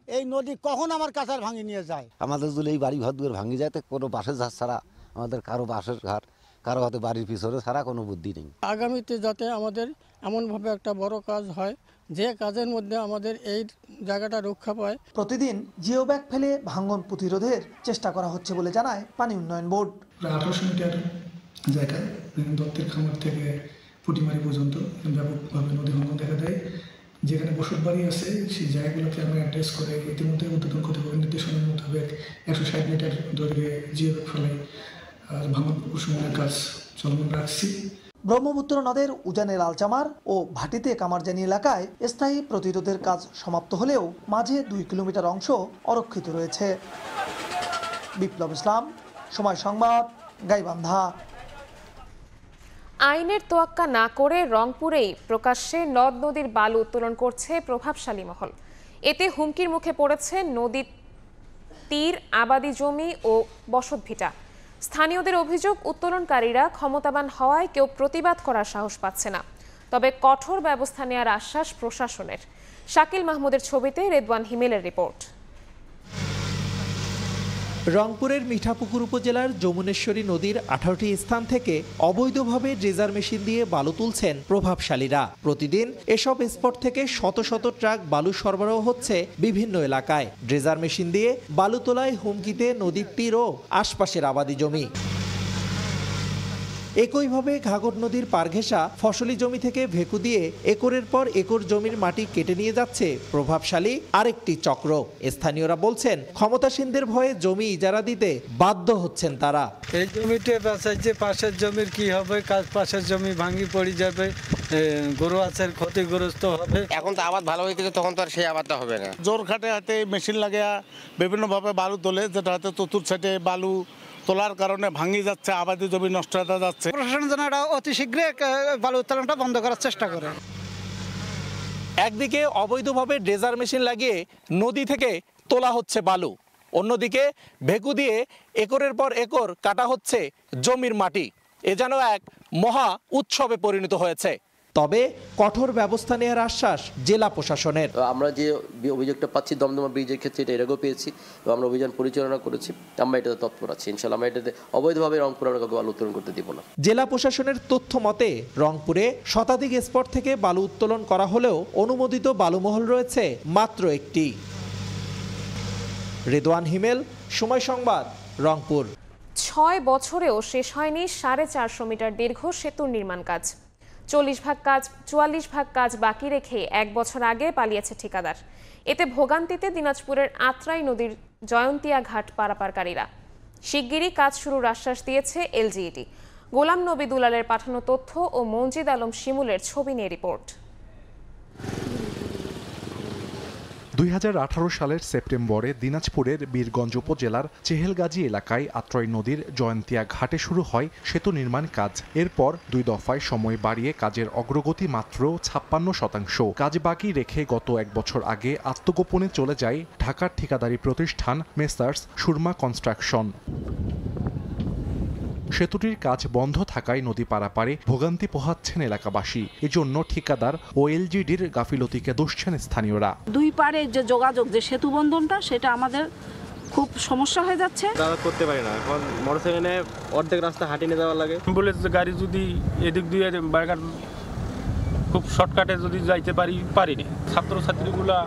এই নদী কখন আমার কাছার ভাঙি নিয়ে যায়। আমাদের যদি এই বাড়ি ঘর দুয়ার ভাঙি যায় তো কোনো বাঁশের ঝাড় ছাড়া আমাদের কারো বাঁশের ঘর, কারো হাতে বাড়ির পিছনে ছাড়া কোনো বুদ্ধি নেই। আগামীতে যাতে আমাদের এমনভাবে একটা বড় কাজ হয় যে কাজের মধ্যে আমাদের এই জায়গাটা রক্ষা পায়। প্রতিদিন জিও ব্যাগ ফেলে ভাঙন প্রতিরোধের চেষ্টা করা হচ্ছে বলে জানায় পানি উন্নয়ন বোর্ড। 1800 মিটার জায়গায় দত্তের খামার থেকে পুটিমারি পর্যন্ত ব্যাপকভাবে নদী ভাঙন দেখা দেয়। যেখানে বসত বাড়ি আছে সেই জায়গাগুলোকে আমরা অ্যাড্রেস করে ইতিমধ্যে উদ্বোধন কর্তৃপক্ষের নির্দেশনার মোতাবেক 160 মিটার দৈর্ঘ্যে জিও ব্যাগ ফেলে ভাঙন প্রশমনের কাজ চলমান রাখছি। ব্রহ্মপুত্র নদের উজানের আলচামার ও ভাটিতে কামারজানি এলাকায় স্থায়ী প্রতিরোধের কাজ সমাপ্ত হলেও মাঝে 2 কিলোমিটার অংশ অরক্ষিত রয়েছে। বিপ্লব ইসলাম, সময় সংবাদ, গাইবান্ধা। আইনের তোয়াক্কা না করে রংপুরেই প্রকাশ্যে নদ নদীর বালু উত্তোলন করছে প্রভাবশালী মহল। এতে হুমকির মুখে পড়েছে নদীর তীর, আবাদি জমি ও বসতভিটা। স্থানীয়দের অভিযোগ, উত্তোলনকারীরা ক্ষমতাবান হওয়ায় কেউ প্রতিবাদ করার সাহস পাচ্ছে না। তবে কঠোর ব্যবস্থা নেওয়ার আশ্বাস প্রশাসনের। শাকিল মাহমুদের ছবিতে রেদওয়ান হিমেলের রিপোর্ট। রংপুরের মিঠাপুকুর উপজেলার যমুনেশ্বরী নদীর 18টি স্থান থেকে অবৈধভাবে ড্রেজার মেশিন দিয়ে বালু তুলছেন প্রভাবশালীরা। প্রতিদিন এসব স্পট থেকে শত শত ট্রাক বালু সরবরাহ হচ্ছে বিভিন্ন এলাকায়। ড্রেজার মেশিন দিয়ে বালু তোলায় হুমকিতে নদীর তীর ও আশপাশের আবাদি জমি। একইভাবে ঘাঘর নদীর পার ঘেঁষা ফসলি জমি থেকে ভেকু দিয়ে একরের পর একর জমির মাটি কেটে নিয়ে যাচ্ছে প্রভাবশালী আরেকটি চক্র। স্থানীয়রা বলছেন, ক্ষমতাসীনদের ভয়ে জমি ইজারা দিতে বাধ্য হচ্ছেন তারা। এই জমিতে বেচাইছে, পাশের জমির কি হবে? পাশের জমি ভাঙি পড়ে যাবে, গরু আছের ক্ষতিগ্রস্ত হবে। এখন তো আবাদ ভালো হয়েছে, তখন তো আর সেই আবাদটা হবে না। জোর খাটে হাতে মেশিন লাগিয়ে বিভিন্নভাবে বালু তোলে, যেটা হাতে চতুর সাইডে বালু তোলার কারণে ভাঙি যাচ্ছে, আবাদি জমি নষ্ট হয়ে যাচ্ছে। প্রশাসন যেন এটা অতি শীঘ্রই বালু উত্তোলনটা বন্ধ করার চেষ্টা করে। একদিকে অবৈধভাবে ড্রেজার মেশিন লাগিয়ে নদী থেকে তোলা হচ্ছে বালু, অন্যদিকে ভেকু দিয়ে একরের পর একর কাটা হচ্ছে জমির মাটি। এ যেন এক মহা উৎসবে পরিণত হয়েছে। তবে কঠোর ব্যবস্থা নেওয়ার আশ্বাস জেলা প্রশাসনের। আমরা যে অভিযোগটা পাচ্ছি দমদমা ব্রিজের ক্ষেত্রে, এটা এর আগেও পেয়েছি এবং আমরা অভিযান পরিচালনা করেছি। আমরা এটাতে তৎপর আছি। ইনশাআল্লাহ আমরা এটাতে অবৈধভাবে রংপুর আমরা কাউকে বালু উত্তোলন করতে দিব না। জেলা প্রশাসনের তথ্য মতে রংপুরে শতাধিক স্পট থেকে বালু উত্তোলন করা হলেও অনুমোদিত বালুমহল রয়েছে মাত্র একটি। রেদওয়ান হিমেল, সময় সংবাদ, রংপুর। 6 বছরেও শেষ হয়নি 450 মিটার দীর্ঘ সেতুর নির্মাণ কাজ। 44 ভাগ কাজ বাকি রেখে 1 বছর আগে পালিয়েছে ঠিকাদার। এতে ভোগান্তিতে দিনাজপুরের আত্রাই নদীর জয়ন্তিয়া ঘাট পারাপারকারীরা। শিগগিরই কাজ শুরুর আশ্বাস দিয়েছে এলজিইডি। গোলাম নবী দুলালের পাঠানো তথ্য ও মনজিদ আলম শিমুলের ছবি নিয়ে রিপোর্ট। 2018 সালের সেপ্টেম্বরে দিনাজপুরের বীরগঞ্জ উপজেলার চেহেলগাজী এলাকায় আত্রাই নদীর জয়ন্তিয়া ঘাটে শুরু হয় সেতু নির্মাণ কাজ। এরপর 2 দফায় সময় বাড়িয়ে কাজের অগ্রগতি মাত্র 56%। কাজ বাকি রেখে গত 1 বছর আগে আত্মগোপনে চলে যায় ঢাকার ঠিকাদারি প্রতিষ্ঠান মেসার্স সুরমা কনস্ট্রাকশন। সেতুটির কাজ বন্ধ থাকায় নদী পারাপারে ভোগান্তি পোহাচ্ছেন এলাকাবাসী। এজন্য ঠিকাদার ও এলজিডির গাফিলতিকে দুষছেন স্থানীয়রা। দুই পারে যে যোগাযোগ, যে সেতু বন্ধনটা, সেটা আমাদের খুব সমস্যা হয়ে যাচ্ছে। করতে পারি না, এখন মোটরসাইকেলে অর্ধেক রাস্তা হাঁটিয়ে যাওয়ার লাগে। অ্যাম্বুলেন্স গাড়ি যদি এদিক দিয়ে বাগান খুব শর্টকাটে যদি যাইতে পারিনি, ছাত্রছাত্রীগুলা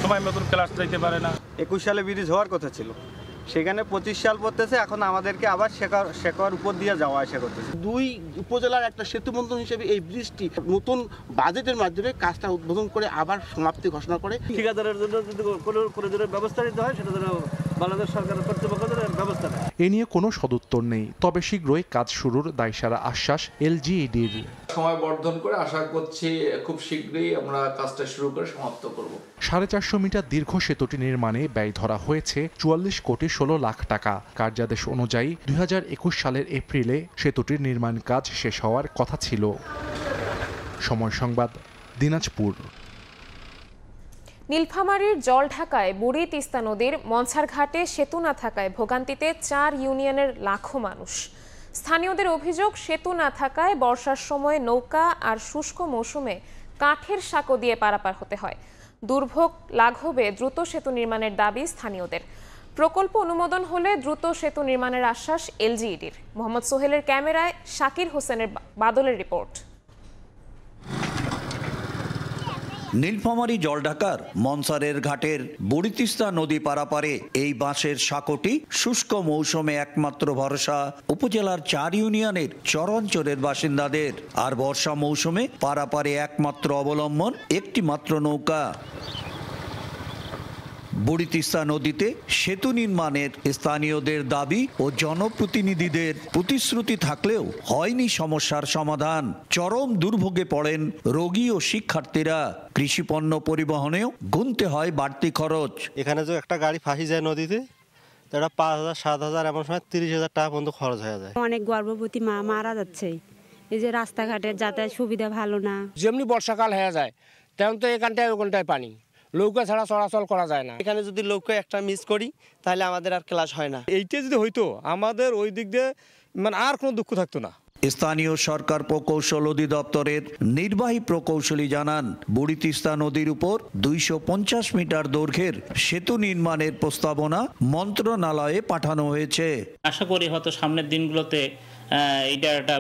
সময় মতন ক্লাস যাইতে পারে না। 21 সালে ব্রিজ হওয়ার কথা ছিল, সেখানে 25 সাল পড়তেছে, এখন আমাদেরকে আবার শেখার উপর দিয়ে যাওয়া আসা করতেছে। 2 উপজেলার একটা সেতু বন্ধন হিসেবে এই ব্রিজটি নতুন বাজেটের মাধ্যমে কাজটা উদ্বোধন করে আবার সমাপ্তি ঘোষণা করে। ঠিকাদারের জন্য যদি কোনো ব্যবস্থা নিতে হয়, সেটা যেন বাংলাদেশ সরকারের কর্তৃপক্ষ ব্যবস্থা নেয়। এ নিয়ে কোনো সদুত্তর নেই, তবে শীঘ্রই কাজ শুরুর দায়সারা আশ্বাস এলজিইডির। সময় বর্ধন করে আশা করছি খুব শীঘ্রই আমরা কাজটা শুরু করে সমাপ্ত করব। 450 মিটার দীর্ঘ সেতুটি নির্মাণে ব্যয় ধরা হয়েছে 44 কোটি 16 লাখ টাকা। কার্যাদেশ অনুযায়ী 2021 সালের এপ্রিলে সেতুটির নির্মাণ কাজ শেষ হওয়ার কথা ছিল। সময় সংবাদ, দিনাজপুর। নীলফামারীর জলঢাকায় বুড়ি তিস্তা নদীর মনসার ঘাটে সেতু না থাকায় ভোগান্তিতে 4 ইউনিয়নের লাখো মানুষ। স্থানীয়দের অভিযোগ, সেতু না থাকায় বর্ষার সময় নৌকা আর শুষ্ক মৌসুমে কাঠের সাঁকো দিয়ে পারাপার হতে হয়। দুর্ভোগ লাঘবে দ্রুত সেতু নির্মাণের দাবি স্থানীয়দের। প্রকল্প অনুমোদন হলে দ্রুত সেতু নির্মাণের আশ্বাস এলজিইডির। মোহাম্মদ সোহেলের ক্যামেরায় শাকির হোসেনের বাদলের রিপোর্ট। নীলফামারী জলঢাকার মনসারের ঘাটের বুড়ি তিস্তা নদী পারাপারে এই বাঁশের সাঁকোটি শুষ্ক মৌসুমে একমাত্র ভরসা উপজেলার 4 ইউনিয়নের চরাঞ্চলের বাসিন্দাদের। আর বর্ষা মৌসুমে পারাপারে একমাত্র অবলম্বন একটি মাত্র নৌকা। বুড়ি তিস্তা নদীতে সেতু নির্মাণের স্থানীয়দের দাবি ও জনপ্রতিনিধিদের প্রতিশ্রুতি থাকলেও হয়নি সমস্যার সমাধান। চরম দুর্ভোগে পড়েন রোগী ও শিক্ষার্থীরা। কৃষিপণ্য পরিবহনেও গুনতে হয় বাড়তি খরচ। এখানে যে একটা গাড়ি ফাঁসি যায় নদীতে, এটা 5,000 7,000 এমন সময় 30,000 টাকা পর্যন্ত খরচ হয়ে যায়। অনেক গর্ভবতী মা মারা যাচ্ছে। এই যে রাস্তাঘাটের যাতায়াত সুবিধা ভালো না। যেমনি বর্ষাকাল হয়ে যায় তেমন তো এখানটায় ওখানটায় পানি, নৌকা ছাড়া চলাচল করা যায় না। এখানে যদি নৌকা একটা মিস করি তাহলে আমাদের আর ক্লাস হয় না। এইটা যদি হইতো আমাদের ওই দিক দিয়ে আর কোনো দুঃখ থাকতো না। স্থানীয় সরকার প্রকৌশল অধিদপ্তরের নির্বাহী প্রকৌশলী জানান, বুড়ি তিস্তা নদীর উপর 250 মিটার দৈর্ঘ্যের সেতু নির্মাণের প্রস্তাবনা মন্ত্রণালয়ে পাঠানো হয়েছে। আশা করি হয়তো সামনের দিনগুলোতে এটা একটা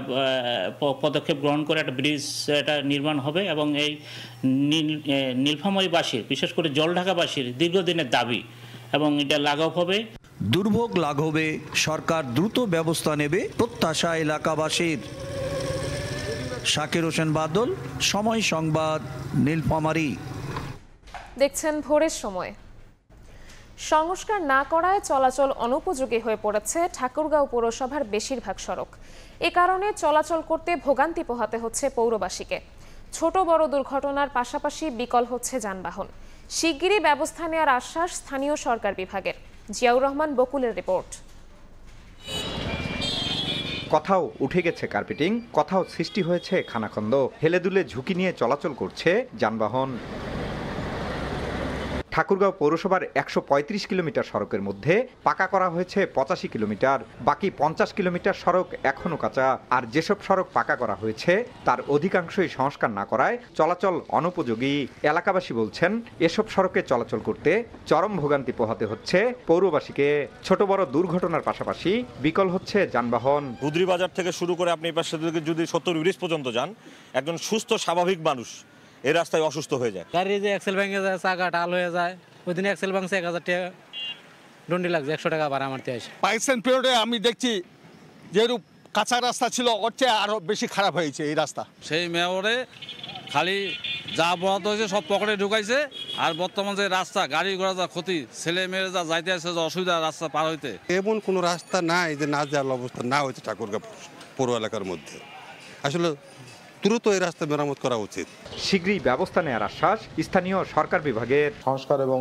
পদক্ষেপ গ্রহণ করে একটা ব্রিজ এটা নির্মাণ হবে এবং এই নীলফামারীবাসীর, বিশেষ করে জলঢাকাবাসীর দীর্ঘদিনের দাবি এবং এটা লাঘব হবে। দুর্ভোগ লাঘবে সরকার দ্রুত ব্যবস্থা নেবে প্রত্যাশা এলাকাবাসীর। শাকির হোসেন বাদল, সময় সংবাদ, নীলফামারী। দেখছেন ভোরের সময়। সংস্কার না করায় চলাচল অনুপযোগী হয়ে পড়েছে ঠাকুরগাঁও পৌরসভার বেশিরভাগ সড়ক। এ কারণে চলাচল করতে ভোগান্তি পোহাতে হচ্ছে পৌরবাসীকে। ছোট বড় দুর্ঘটনার পাশাপাশি বিকল হচ্ছে যানবাহন। শিগগিরই ব্যবস্থা নেওয়ার আশ্বাস স্থানীয় সরকার বিভাগের। জিয়াউর রহমান বকুলের রিপোর্ট। কোথাও উঠে গেছে কার্পেটিং, কোথাও সৃষ্টি হয়েছে খানাখন্দ, হেলেদুলে ঝুঁকি নিয়ে চলাচল করছে যানবাহন। ঠাকুরগাঁও পৌরসভার 135 কিলোমিটার সড়কের মধ্যে পাকা করা হয়েছে 85 কিলোমিটার, বাকি 50 কিলোমিটার সড়ক এখনো কাঁচা। আর যেসব সড়ক পাকা করা হয়েছে তার অধিকাংশই সংস্কার না করায় চলাচল অনুপযোগী। এলাকাবাসী বলছেন, এসব সড়কে চলাচল করতে চরম ভোগান্তি পোহাতে হচ্ছে পৌরবাসীকে। ছোট বড় দুর্ঘটনার পাশাপাশি বিকল হচ্ছে যানবাহন। গুদরি বাজার থেকে শুরু করে আপনি পাশে যদি 70 ব্রিজ পর্যন্ত যান, একজন সুস্থ স্বাভাবিক মানুষ এই রাস্তায় অসুস্থ হয়ে যায়। গাড়ি যে এক্সেল ভেঙে যায়, চাকা টাল হয়ে যায়। ওই দিন এক্সেল ভাঙছে 1000 টাকা দণ্ডি লাগছে, 100 টাকা ভাড়া মারতে আসে। পাইসেন পিরিয়ডে আমি দেখছি যেরূপ কাঁচা রাস্তা ছিল ওর চেয়ে আরও বেশি খারাপ হয়েছে এই রাস্তা। সেই মেয়রে খালি যা বরাদ্দ হয়েছে সব পকেটে ঢুকাইছে। আর বর্তমান যে রাস্তা, গাড়ি ঘোড়া যা ক্ষতি, ছেলে মেয়েরা যা যাইতে আসে যে অসুবিধা রাস্তা পার হইতে। এমন কোনো রাস্তা নাই যে না যাওয়ার অবস্থা না হয়েছে ঠাকুরগাঁও পৌর এলাকার মধ্যে। আসলে দ্রুত এই রাস্তা মেরামত করা উচিত। শীঘ্রই ব্যবস্থা নেওয়ার আশ্বাস স্থানীয় সরকার বিভাগের। সংস্কার এবং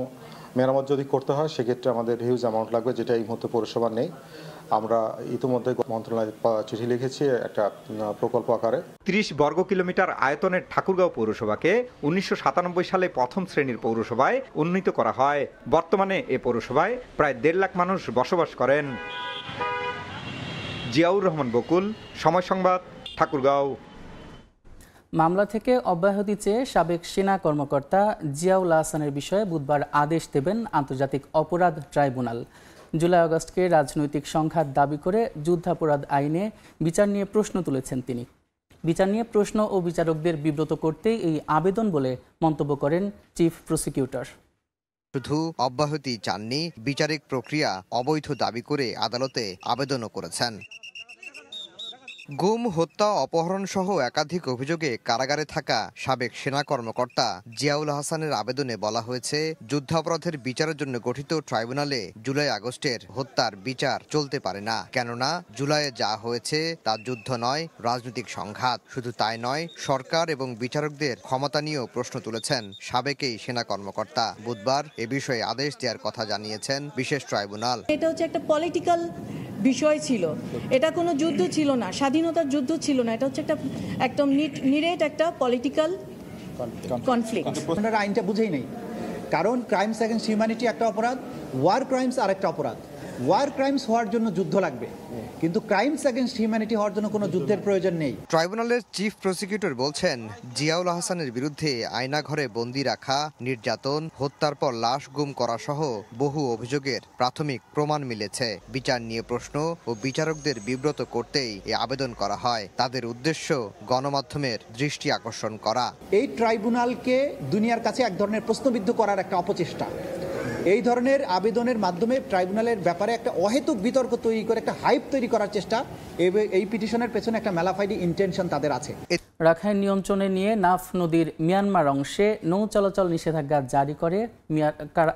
মেরামত যদি করতে হয় সেক্ষেত্রে আমাদের হিউজ অ্যামাউন্ট লাগবে, যেটা এই মুহূর্তে পৌরসভা নেই। আমরা ইতিমধ্যে মন্ত্রণালয়ে চিঠি লিখেছি একটা প্রকল্প আকারে। 30 বর্গ কিলোমিটার আয়তনের ঠাকুরগাঁও পৌরসভাকে 1997 সালে প্রথম শ্রেণীর পৌরসভায় উন্নীত করা হয়। বর্তমানে এ পৌরসভায় প্রায় 1.5 লাখ মানুষ বসবাস করেন। জিয়াউর রহমান বকুল, সময় সংবাদ, ঠাকুরগাঁও। মামলা থেকে অব্যাহতি চেয়ে সাবেক সেনা কর্মকর্তা জিয়াউল আহসানের বিষয়ে বুধবার আদেশ দেবেন আন্তর্জাতিক অপরাধ ট্রাইব্যুনাল। জুলাই আগস্টকে রাজনৈতিক সংঘাত দাবি করে যুদ্ধাপরাধ আইনে বিচার নিয়ে প্রশ্ন তুলেছেন তিনি। বিচার নিয়ে প্রশ্ন ও বিচারকদের বিব্রত করতেই এই আবেদন বলে মন্তব্য করেন চিফ প্রসিকিউটর। শুধু অব্যাহতি চাননি, বিচারিক প্রক্রিয়া অবৈধ দাবি করে আদালতে আবেদনও করেছেন। গুম, হত্যা, অপহরণ সহ একাধিক অভিযোগে কারাগারে থাকা সাবেক সেনা কর্মকর্তা জিয়াউল আহসানের আবেদনে বলা হয়েছে, যুদ্ধাপরাধের বিচারের জন্য গঠিত ট্রাইব্যুনালে জুলাই আগস্টের হত্যার বিচার চলতে পারে না। কেননা জুলাইয়ে যা হয়েছে তা যুদ্ধ নয়, রাজনৈতিক সংঘাত। শুধু তাই নয়, সরকার এবং বিচারকদের ক্ষমতা নিয়েও প্রশ্ন তুলেছেন সাবেক এই সেনা কর্মকর্তা। বুধবার এ বিষয়ে আদেশ দেওয়ার কথা জানিয়েছেন বিশেষ ট্রাইব্যুনাল। এটা হচ্ছে একটা পলিটিক্যাল বিষয় ছিল, এটা কোনো যুদ্ধ ছিল না, স্বাধীনতার যুদ্ধ ছিল না, এটা হচ্ছে একটা নিরেট একটা পলিটিক্যাল কনফ্লিক্ট। আপনারা আইনটা বুঝেই নেই, কারণ ক্রাইমস এগেইনস্ট হিউম্যানিটি একটা অপরাধ, ওয়ার ক্রাইমস আর একটা অপরাধ। ওয়ার ক্রাইমস হওয়ার জন্য যুদ্ধ লাগবে, কিন্তু ক্রাইমস এগেইনস্ট হিউম্যানিটি হওয়ার জন্য কোনো যুদ্ধের প্রয়োজন নেই। ট্রাইব্যুনালের চিফ প্রসিকিউটর বলছেন, জিয়াউল আহসানের বিরুদ্ধে আয়নাঘরে বন্দি রাখা, নির্যাতন, হত্যার পর লাশ গুম করা সহ বহু অভিযোগের প্রাথমিক প্রমাণ মিলেছে। বিচার নিয়ে প্রশ্ন ও বিচারকদের বিব্রত করতেই এই আবেদন করা হয়। তাদের উদ্দেশ্য গণমাধ্যমের দৃষ্টি আকর্ষণ করা। এই ট্রাইব্যুনালকে দুনিয়ার কাছে এক ধরনের প্রশ্নবিদ্ধ করার একটা অপচেষ্টা। এই ধরনের আবেদনের মাধ্যমে ট্রাইব্যুনালের ব্যাপারে একটা অহেতুক বিতর্ক তৈরি করে একটা হাইপ তৈরি করার চেষ্টা, এই পিটিশনের পেছনে একটা ম্যালাফাইড ইন্টেনশন তাদের আছে। রাখাইন নিয়ন্ত্রণে নিয়ে নাফ নদীর মিয়ানমার অংশে নৌ চলাচল নিষেধাজ্ঞা জারি করে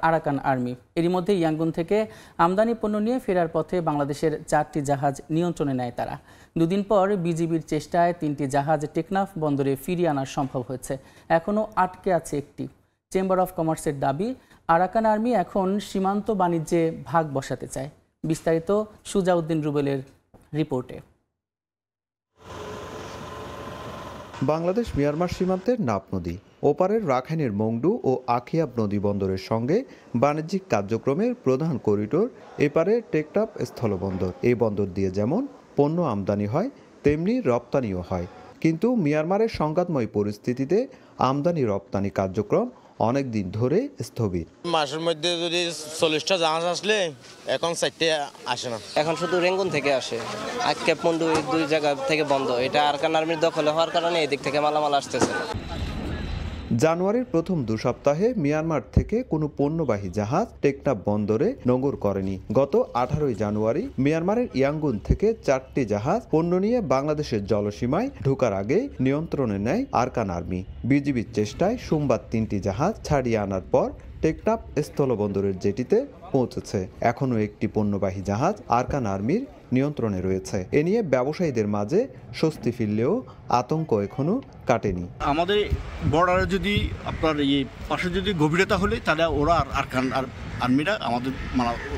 আরাকান আর্মি। এরই মধ্যে ইয়াঙ্গুন থেকে আমদানি পণ্য নিয়ে ফেরার পথে বাংলাদেশের 4টি জাহাজ নিয়ন্ত্রণে নেয় তারা। দুদিন পর বিজিবির চেষ্টায় 3টি জাহাজ টেকনাফ বন্দরে ফিরিয়ে আনা সম্ভব হয়েছে। এখনও আটকে আছে একটি। চেম্বার অফ কমার্সের দাবি, আরাকান আর্মি এখন সীমান্ত বাণিজ্যে ভাগ বসাতে চায়। বিস্তারিত সুজাউদ্দিন রুবেলের রিপোর্টে। বাংলাদেশ মিয়ানমার সীমান্তের নাফ নদী, ওপারের রাখাইনের মংডু ও আখিয়াব নদী বন্দরের সঙ্গে বাণিজ্যিক কার্যক্রমের প্রধান করিডোর এপারে টেকনাফ স্থলবন্দর। এই বন্দর দিয়ে যেমন পণ্য আমদানি হয়, তেমনি রপ্তানিও হয়। কিন্তু মিয়ানমারের সংঘাতময় পরিস্থিতিতে আমদানি রপ্তানি কার্যক্রম অনেক দিন ধরে স্থবির। মাসের মধ্যে যদি 40টা জাহাজ আসলে এখন 4টে আসে না, এখন শুধু রেঙ্গুন থেকে আসে। আজকে পন্ডু 2 জায়গা থেকে বন্ধ। এটা আরাকান আর্মির দখলে হওয়ার কারণে এদিক থেকে মালামাল আসতেছে। জানুয়ারির প্রথম 2 সপ্তাহে মিয়ানমার থেকে কোনো পণ্যবাহী জাহাজ টেকনাফ বন্দরে নোঙর করেনি। গত 18 জানুয়ারি মিয়ানমারের ইয়াঙ্গুন থেকে 4টি জাহাজ পণ্য নিয়ে বাংলাদেশের জলসীমায় ঢোকার আগে নিয়ন্ত্রণে নেয় আরাকান আর্মি। বিজিবির চেষ্টায় সোমবার 3টি জাহাজ ছাড়িয়ে আনার পর টেকনাফ স্থলবন্দরের জেটিতে পৌঁছেছে। এখনও একটি পণ্যবাহী জাহাজ আরাকান আর্মির নিয়ন্ত্রণে রয়েছে। এ নিয়ে ব্যবসায়ীদের মাঝে স্বস্তি ফিরলেও আতঙ্ক এখনো কাটেনি। আমাদের বর্ডারে যদি আপনার এই পাশে যদি গভীরতা হলে তাহলে ওরা আরাকান আর্মিরা আমাদের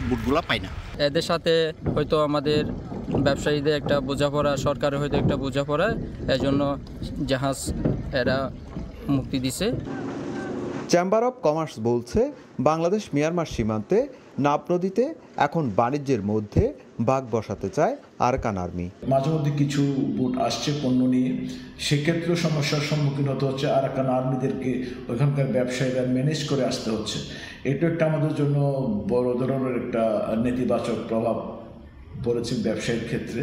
বুটগুলা পায় না। এদের সাথে হয়তো আমাদের ব্যবসায়ীদের একটা বোঝাপড়া, সরকারের হয়তো একটা বোঝাপড়া, এজন্য জাহাজ এরা মুক্তি দিছে। চেম্বার অব কমার্স বলছে, বাংলাদেশ মিয়ানমার সীমান্তে নাফ নদীতে এখন বাণিজ্যের মধ্যে ভাগ বসাতে চায় আরাকান আর্মি। মাঝে মধ্যে কিছু বোট আসছে পণ্য নিয়ে, সেক্ষেত্রেও সমস্যার সম্মুখীন হতে হচ্ছে আরাকান আর্মিদেরকে। ওইখানকার ব্যবসায়ীরা ম্যানেজ করে আসতে হচ্ছে। এটা একটা আমাদের জন্য বড় ধরনের একটা নেতিবাচক প্রভাব পড়েছে ব্যবসায়ীর ক্ষেত্রে।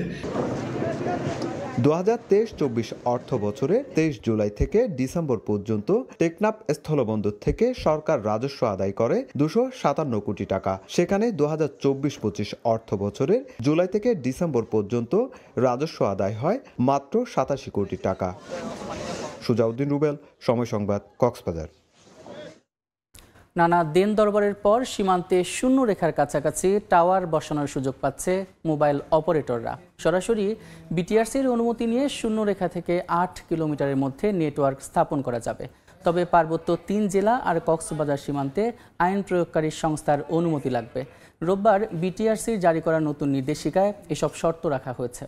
2023-24 অর্থ বছরে 23 জুলাই থেকে ডিসেম্বর পর্যন্ত টেকনাফ স্থলবন্দর থেকে সরকার রাজস্ব আদায় করে 257 কোটি টাকা। সেখানে 2024-25 অর্থ বছরের জুলাই থেকে ডিসেম্বর পর্যন্ত রাজস্ব আদায় হয় মাত্র 87 কোটি টাকা। সুজাউদ্দিন রুবেল, সময় সংবাদ, কক্সবাজার। নানা দেন দরবারের পর সীমান্তে শূন্য রেখার কাছাকাছি টাওয়ার বসানোর সুযোগ পাচ্ছে মোবাইল অপারেটররা। সরাসরি বিটিআরসির অনুমতি নিয়ে শূন্য রেখা থেকে 8 কিলোমিটারের মধ্যে নেটওয়ার্ক স্থাপন করা যাবে। তবে পার্বত্য 3 জেলা আর কক্সবাজার সীমান্তে আইন প্রয়োগকারী সংস্থার অনুমতি লাগবে। রোববার বিটিআরসির জারি করা নতুন নির্দেশিকায় এসব শর্ত রাখা হয়েছে।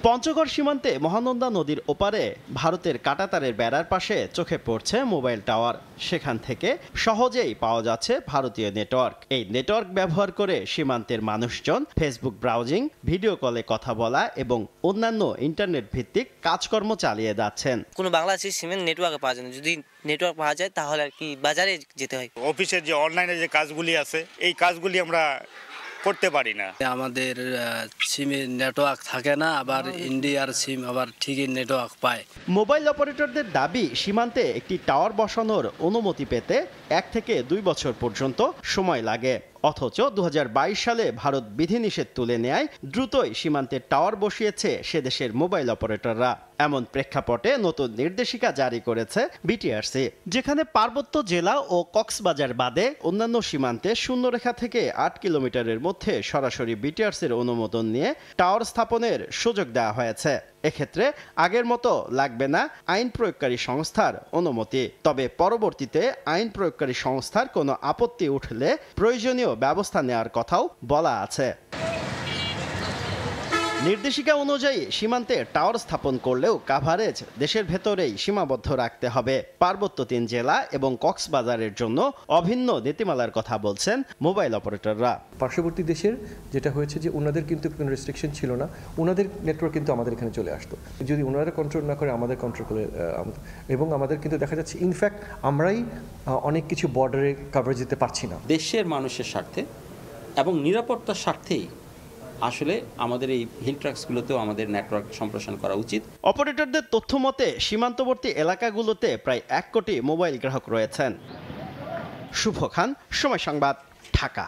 পঞ্চগড় সীমান্তে মহানন্দা নদীর ওপারে ভারতের কাঁটাতারের বেড়ার পাশে চোখে পড়ছে মোবাইল টাওয়ার। সেখান থেকে সহজেই পাওয়া যাচ্ছে ভারতীয় নেটওয়ার্ক। এই নেটওয়ার্ক ব্যবহার করে সীমান্তের মানুষজন ফেসবুক ব্রাউজিং, ভিডিও কলে কথা বলা এবং অন্যান্য ইন্টারনেট ভিত্তিক কাজকর্ম চালিয়ে যাচ্ছেন। কোনো বাংলাদেশি সিমের নেটওয়ার্ক পাওয়া যায় না, যদি নেটওয়ার্ক পাওয়া যায় তাহলে আর কি বাজারে যেতে হয়। অফিসের যে অনলাইনে যে কাজগুলি আছে এই কাজগুলি আমরা করতে পারি না। আমাদের সিমে নেটওয়ার্ক থাকে না, আবার ইন্ডিয়ার সিম আবার ঠিকই নেটওয়ার্ক পায়। মোবাইল অপারেটরদের দাবি, সীমান্তে একটি টাওয়ার বসানোর অনুমতি পেতে 1 থেকে 2 বছর পর্যন্ত সময় লাগে। অথচ 2022 সালে ভারত বিধিনিষেধ তুলে নেয় দ্রুতই সীমান্তে টাওয়ার বসিয়েছে সে দেশের মোবাইল অপারেটররা। এমন প্রেক্ষাপটে নতুন নির্দেশিকা জারি করেছে বিটিআরসি, যেখানে পার্বত্য জেলা ও কক্সবাজার বাদে অন্যান্য সীমান্তে শূন্যরেখা থেকে 8 কিলোমিটারের মধ্যে সরাসরি বিটিআরসির অনুমোদন নিয়ে টাওয়ার স্থাপনের সুযোগ দেওয়া হয়েছে। এক্ষেত্রে আগের মতো লাগবে না আইন প্রয়োগকারী সংস্থার অনুমতি। তবে পরবর্তীতে আইন প্রয়োগকারী সংস্থার কোনো আপত্তি উঠলে প্রয়োজনীয় ব্যবস্থা নেওয়ার কথাও বলা আছে। নির্দেশিকা অনুযায়ী সীমান্তে টাওয়ার স্থাপন করলেও কাভারেজ দেশের ভেতরেই সীমাবদ্ধ রাখতে হবে। পার্বত্য 3 জেলা এবং কক্সবাজারের জন্য অভিন্ন নীতিমালার কথা বলছেন মোবাইল অপারেটররা। পার্শ্ববর্তী দেশের যেটা হয়েছে যে ওনাদের কিন্তু কোনো রেস্ট্রিকশন ছিল না, ওনাদের নেটওয়ার্ক কিন্তু আমাদের এখানে চলে আসতো। যদি ওনারা কন্ট্রোল না করে আমাদের কন্ট্রোল করে, এবং আমাদের কিন্তু দেখা যাচ্ছে ইনফ্যাক্ট আমরাই অনেক কিছু বর্ডারে কভারেজ দিতে পারছি না। দেশের মানুষের স্বার্থে এবং নিরাপত্তার স্বার্থেই আসলে আমাদের এই হিল ট্র্যাকসগুলোতেও আমাদের নেটওয়ার্ক সম্প্রসারণ করা উচিত। অপারেটরদের তথ্য মতে সীমান্তবর্তী এলাকাগুলোতে প্রায় 1 কোটি মোবাইল গ্রাহক রয়েছেন। শুভ খান, সময় সংবাদ, ঢাকা।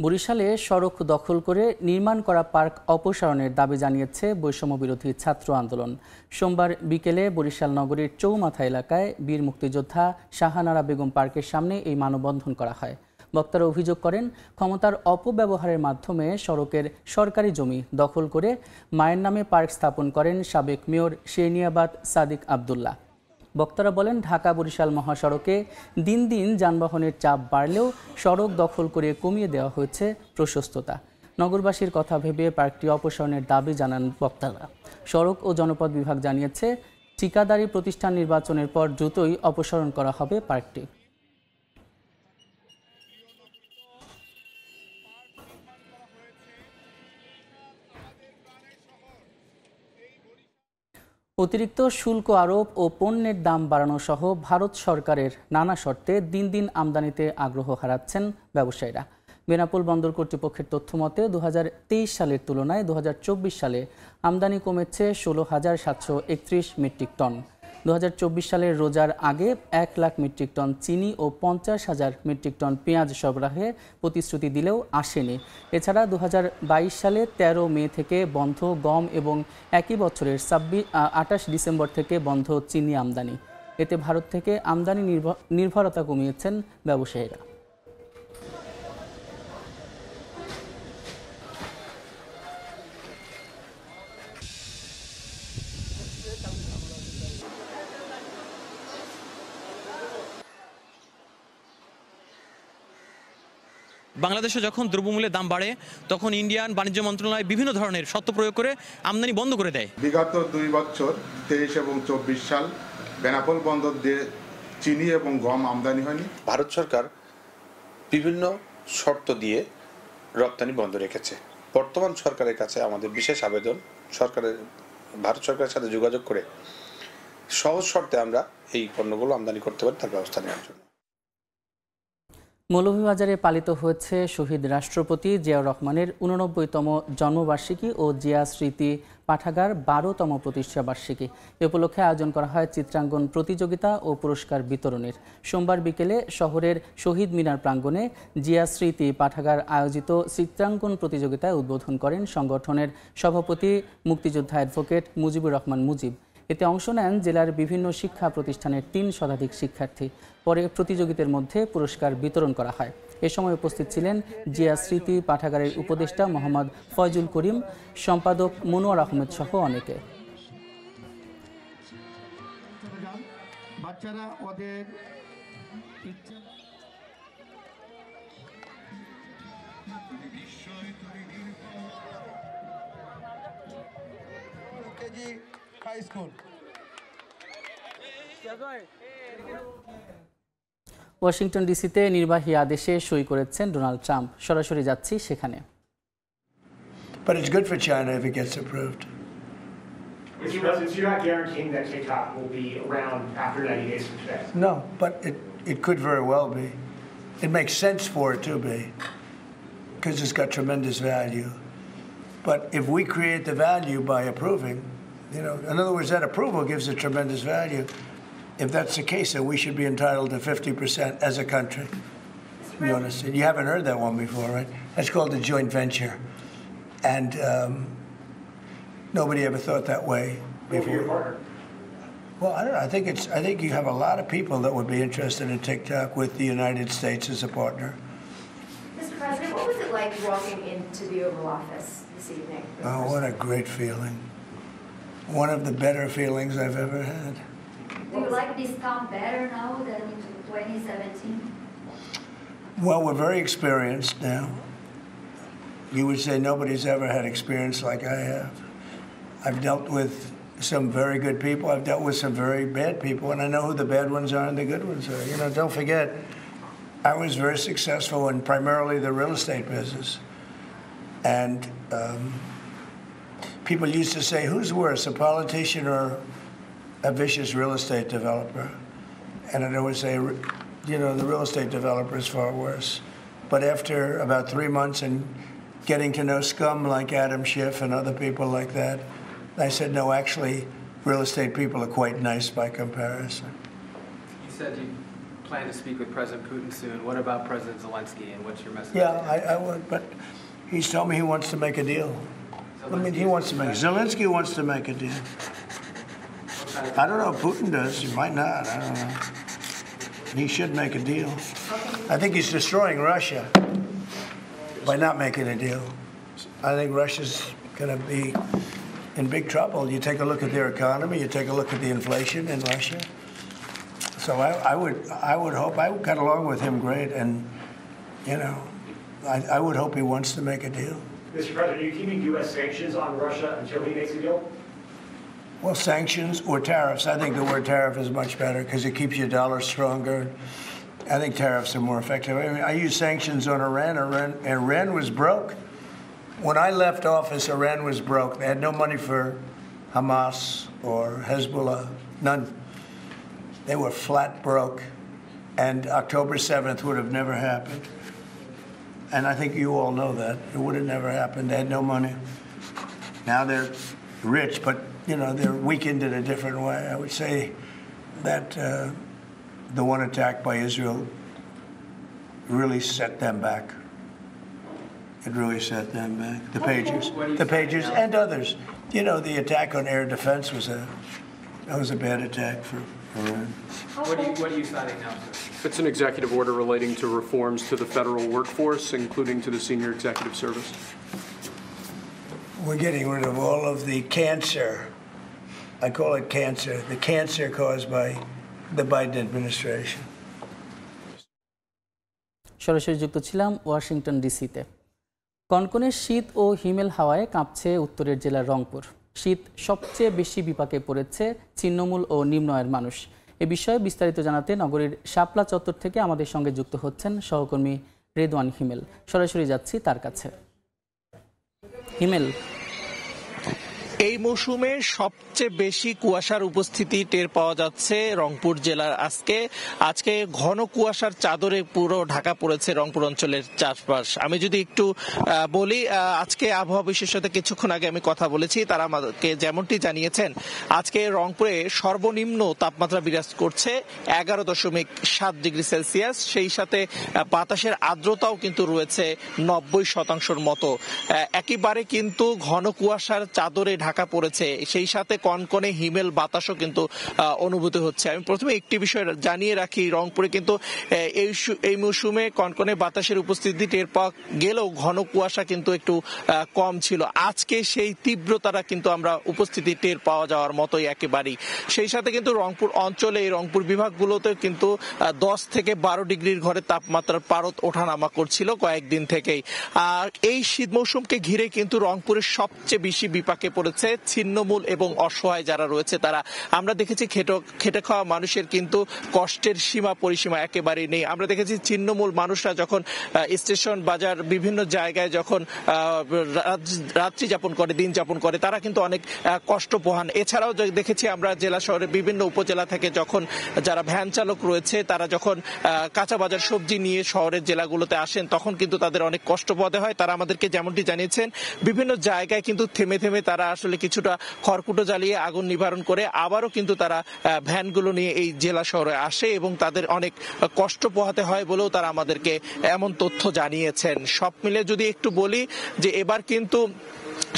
বরিশালে সড়ক দখল করে নির্মাণ করা পার্ক অপসারণের দাবি জানিয়েছে বৈষম্য বিরোধী ছাত্র আন্দোলন। সোমবার বিকেলে বরিশাল নগরীর চৌমাথা এলাকায় বীর মুক্তিযোদ্ধা শাহানারা বেগম পার্কের সামনে এই মানববন্ধন করা হয়। বক্তারা অভিযোগ করেন, ক্ষমতার অপব্যবহারের মাধ্যমে সড়কের সরকারি জমি দখল করে মায়ের নামে পার্ক স্থাপন করেন সাবেক মেয়র শেরনিয়াবাদ সাদিক আবদুল্লাহ। বক্তারা বলেন, ঢাকা বরিশাল মহাসড়কে দিন দিন যানবাহনের চাপ বাড়লেও সড়ক দখল করে কমিয়ে দেওয়া হয়েছে প্রশস্ততা। নগরবাসীর কথা ভেবে পার্কটি অপসারণের দাবি জানান বক্তারা। সড়ক ও জনপদ বিভাগ জানিয়েছে, ঠিকাদারি প্রতিষ্ঠান নির্বাচনের পর দ্রুতই অপসারণ করা হবে পার্কটি। অতিরিক্ত শুল্ক আরোপ ও পণ্যের দাম বাড়ানো সহ ভারত সরকারের নানা শর্তে দিন দিন আমদানিতে আগ্রহ হারাচ্ছেন ব্যবসায়ীরা। বেনাপোল বন্দর কর্তৃপক্ষের তথ্য মতে 2023 সালের তুলনায় 2024 সালে আমদানি কমেছে 16,731 মেট্রিক টন। 2024 সালের রোজার আগে 1 লাখ মেট্রিক টন চিনি ও 50,000 মেট্রিক টন পেঁয়াজ সরবরাহে প্রতিশ্রুতি দিলেও আসেনি। এছাড়া 2022 সালে 13 মে থেকে বন্ধ গম এবং একই বছরের 28 ডিসেম্বর থেকে বন্ধ চিনি আমদানি। এতে ভারত থেকে আমদানি নির্ভরতা কমিয়েছেন ব্যবসায়ীরা। বাংলাদেশে যখন দ্রব্যমূল্যের দাম বাড়ে তখন ইন্ডিয়ান বাণিজ্য মন্ত্রণালয় বিভিন্ন ধরনের শর্ত প্রয়োগ করে আমদানি বন্ধ করে দেয়। বিগত 2 বছর 23 এবং 24 সাল বেনাপোল বন্দর দিয়ে চিনি এবং গম আমদানি হয়নি। ভারত সরকার বিভিন্ন শর্ত দিয়ে রপ্তানি বন্ধ রেখেছে। বর্তমান সরকারের কাছে আমাদের বিশেষ আবেদন, ভারত সরকারের সাথে যোগাযোগ করে সহজ শর্তে আমরা এই পণ্যগুলো আমদানি করতে পারি, তার ব্যবস্থা নেওয়ার জন্য। মৌলভীবাজারে পালিত হয়েছে শহীদ রাষ্ট্রপতি জিয়াউর রহমানের 89তম জন্মবার্ষিকী ও জিয়া স্মৃতি পাঠাগার 12তম প্রতিষ্ঠাবার্ষিকী। এ উপলক্ষে আয়োজন করা হয় চিত্রাঙ্কন প্রতিযোগিতা ও পুরস্কার বিতরণের। সোমবার বিকেলে শহরের শহীদ মিনার প্রাঙ্গণে জিয়া স্মৃতি পাঠাগার আয়োজিত চিত্রাঙ্কন প্রতিযোগিতায় উদ্বোধন করেন সংগঠনের সভাপতি মুক্তিযোদ্ধা অ্যাডভোকেট মুজিবুর রহমান মুজিব। এতে অংশ নেন জেলার বিভিন্ন শিক্ষা প্রতিষ্ঠানের ৩ শতাধিক শিক্ষার্থী। পরে প্রতিযোগিতার মধ্যে পুরস্কার বিতরণ করা হয়। এ সময় উপস্থিত ছিলেন জিয়া স্মৃতি পাঠাগারের উপদেষ্টা মোহাম্মদ ফয়জুল করিম, সম্পাদক মনোয়ার আহমেদ সহ অনেকে। বাচ্চারা ওদের হাই স্কুল। ওয়াশিংটন ডিসিতে নির্বাহী আদেশে সই করেছেন ডোনাল্ড ট্রাম্প। সরাসরি যাচ্ছি সেখানে। But it's good for China if it gets approved. You're not guaranteeing that TikTok will be around after 90 days from today? No, but it could very well be. It makes sense for it to be, because it's got tremendous value. But if we create the value by approving, in other words, that approval gives it tremendous value. If that's the case, then we should be entitled to 50% as a country. You understand? You haven't heard that one before, right? That's called a joint venture. And nobody ever thought that way before. Well, I don't know. I think you have a lot of people that would be interested in TikTok with the United States as a partner. Mr. President, what was it like walking into the Oval Office this evening? Oh, what a great feeling. One of the better feelings I've ever had. Do you like this town better now than in 2017? Well, we're very experienced now. You would say nobody's ever had experience like I have. I've dealt with some very good people. I've dealt with some very bad people, and I know who the bad ones are and the good ones are. Don't forget, I was very successful in primarily the real estate business. And people used to say, who's worse, a politician or a vicious real estate developer? And I'd always say, the real estate developer is far worse. But after about 3 months and getting to know scum like Adam Schiff and other people like that, I said, no, actually, real estate people are quite nice by comparison. You said you plan to speak with President Putin soon. What about President Zelensky, and what's your message? Yeah, I would, but he's told me he wants to make a deal. Zelensky wants to make a deal. I don't know if Putin does. He might not. I don't know. He should make a deal. I think he's destroying Russia by not making a deal. I think Russia's going to be in big trouble. You take a look at their economy. You take a look at the inflation in Russia. So I would hope. I got along with him great, and I would hope he wants to make a deal. Mr. President, are you keeping U.S. sanctions on Russia until he makes a deal? Well, sanctions or tariffs. I think the word tariff is much better because it keeps your dollar stronger. I think tariffs are more effective. I mean, I use sanctions on Iran. Iran was broke. When I left office, Iran was broke. They had no money for Hamas or Hezbollah, none. They were flat broke. And October 7th would have never happened. And I think you all know that. It would have never happened. They had no money. Now they're rich, but, they're weakened in a different way. I would say that the one attack by Israel really set them back. It really set them back. The Pagers and others. The attack on air defense was a bad attack for Iran. What are you signing now, sir? It's an executive order relating to reforms to the federal workforce, including to the senior executive service. We're getting rid of all of the cancer. I call it cancer. The cancer caused by the Biden administration. সরাসরি যুক্ত ছিলাম Washington ডিসিতে। কনকনে শীত ও হিমেল হাওয়ায় কাঁপছে উত্তরের জেলার রংপুর। শীত সবচেয়ে বেশি বিপাকে পড়েছে ছিন্নমূল ও নিম্ন আয়ের মানুষ। এ বিষয়ে বিস্তারিত জানাতে নগরীর শাপলা চত্বর থেকে আমাদের সঙ্গে যুক্ত হচ্ছেন সহকর্মী রেদওয়ান হিমেল। সরাসরি যাচ্ছি তার কাছে। হিমেল, এই মৌসুমে সবচেয়ে বেশি কুয়াশার উপস্থিতি টের পাওয়া যাচ্ছে রংপুর জেলার। আজকে ঘন কুয়াশার চাদরে পুরো ঢাকা পড়েছে রংপুর অঞ্চলের চারপাশ। আমি যদি একটু বলি, আজকে আবহাওয়া বিশেষজ্ঞ কিছুক্ষণ আগে আমি কথা বলেছি, তারা আমাকে যেমনটি জানিয়েছেন আজকে রংপুরে সর্বনিম্ন তাপমাত্রা বিরাজ করছে 11.7 ডিগ্রি সেলসিয়াস। সেই সাথে বাতাসের আর্দ্রতাও কিন্তু রয়েছে 90% মতো। একেবারে কিন্তু ঘন কুয়াশার চাদরে ঢাকা পড়েছে, সেই সাথে কনকনে হিমেল বাতাসও কিন্তু অনুভূতি হচ্ছে। আমি প্রথমে একটি বিষয় জানিয়ে রাখি, রংপুরে কিন্তু এই মৌসুমে কনকনে বাতাসের উপস্থিতি টের পাওয়া গেলেও ঘন কুয়াশা কিন্তু একটু কম ছিল। আজকে সেই তীব্রতাটা কিন্তু আমরা উপস্থিতি টের পাওয়া যাওয়ার মতোই একেবারেই। সেই সাথে কিন্তু রংপুর অঞ্চলে, রংপুর বিভাগগুলোতে কিন্তু 10 থেকে 12 ডিগ্রির ঘরে তাপমাত্রার পারদ ওঠানামা করছিল কয়েকদিন থেকেই। আর এই শীত মৌসুমকে ঘিরে কিন্তু রংপুরের সবচেয়ে বেশি বিপাকে পড়েছে ছিন্নমূল এবং অসহায় যারা রয়েছে তারা। আমরা দেখেছি খেটে খাওয়া মানুষের কিন্তু কষ্টের সীমা পরিসীমা একেবারেই নেই। আমরা দেখেছি ছিন্নমূল মানুষরা যখন স্টেশন বাজার বিভিন্ন জায়গায় যখন রাত্রি যাপন করে, দিন যাপন করে, তারা কিন্তু অনেক কষ্ট পোহান। এছাড়াও দেখেছি আমরা জেলা শহরের বিভিন্ন উপজেলা থেকে যখন যারা ভ্যান চালক রয়েছে তারা যখন কাঁচা বাজার সবজি নিয়ে শহরের জেলাগুলোতে আসেন তখন কিন্তু তাদের অনেক কষ্ট পোহাতে হয়। তারা আমাদেরকে যেমনটি জানিয়েছেন বিভিন্ন জায়গায় কিন্তু থেমে থেমে তারা আসলে কিছুটা খড়কুটো জ্বালিয়ে আগুন নিবারণ করে আবারও কিন্তু তারা ভ্যানগুলো নিয়ে এই জেলা শহরে আসে এবং তাদের অনেক কষ্ট পোহাতে হয় বলেও তারা আমাদেরকে এমন তথ্য জানিয়েছেন। সব মিলে যদি একটু বলি যে এবার কিন্তু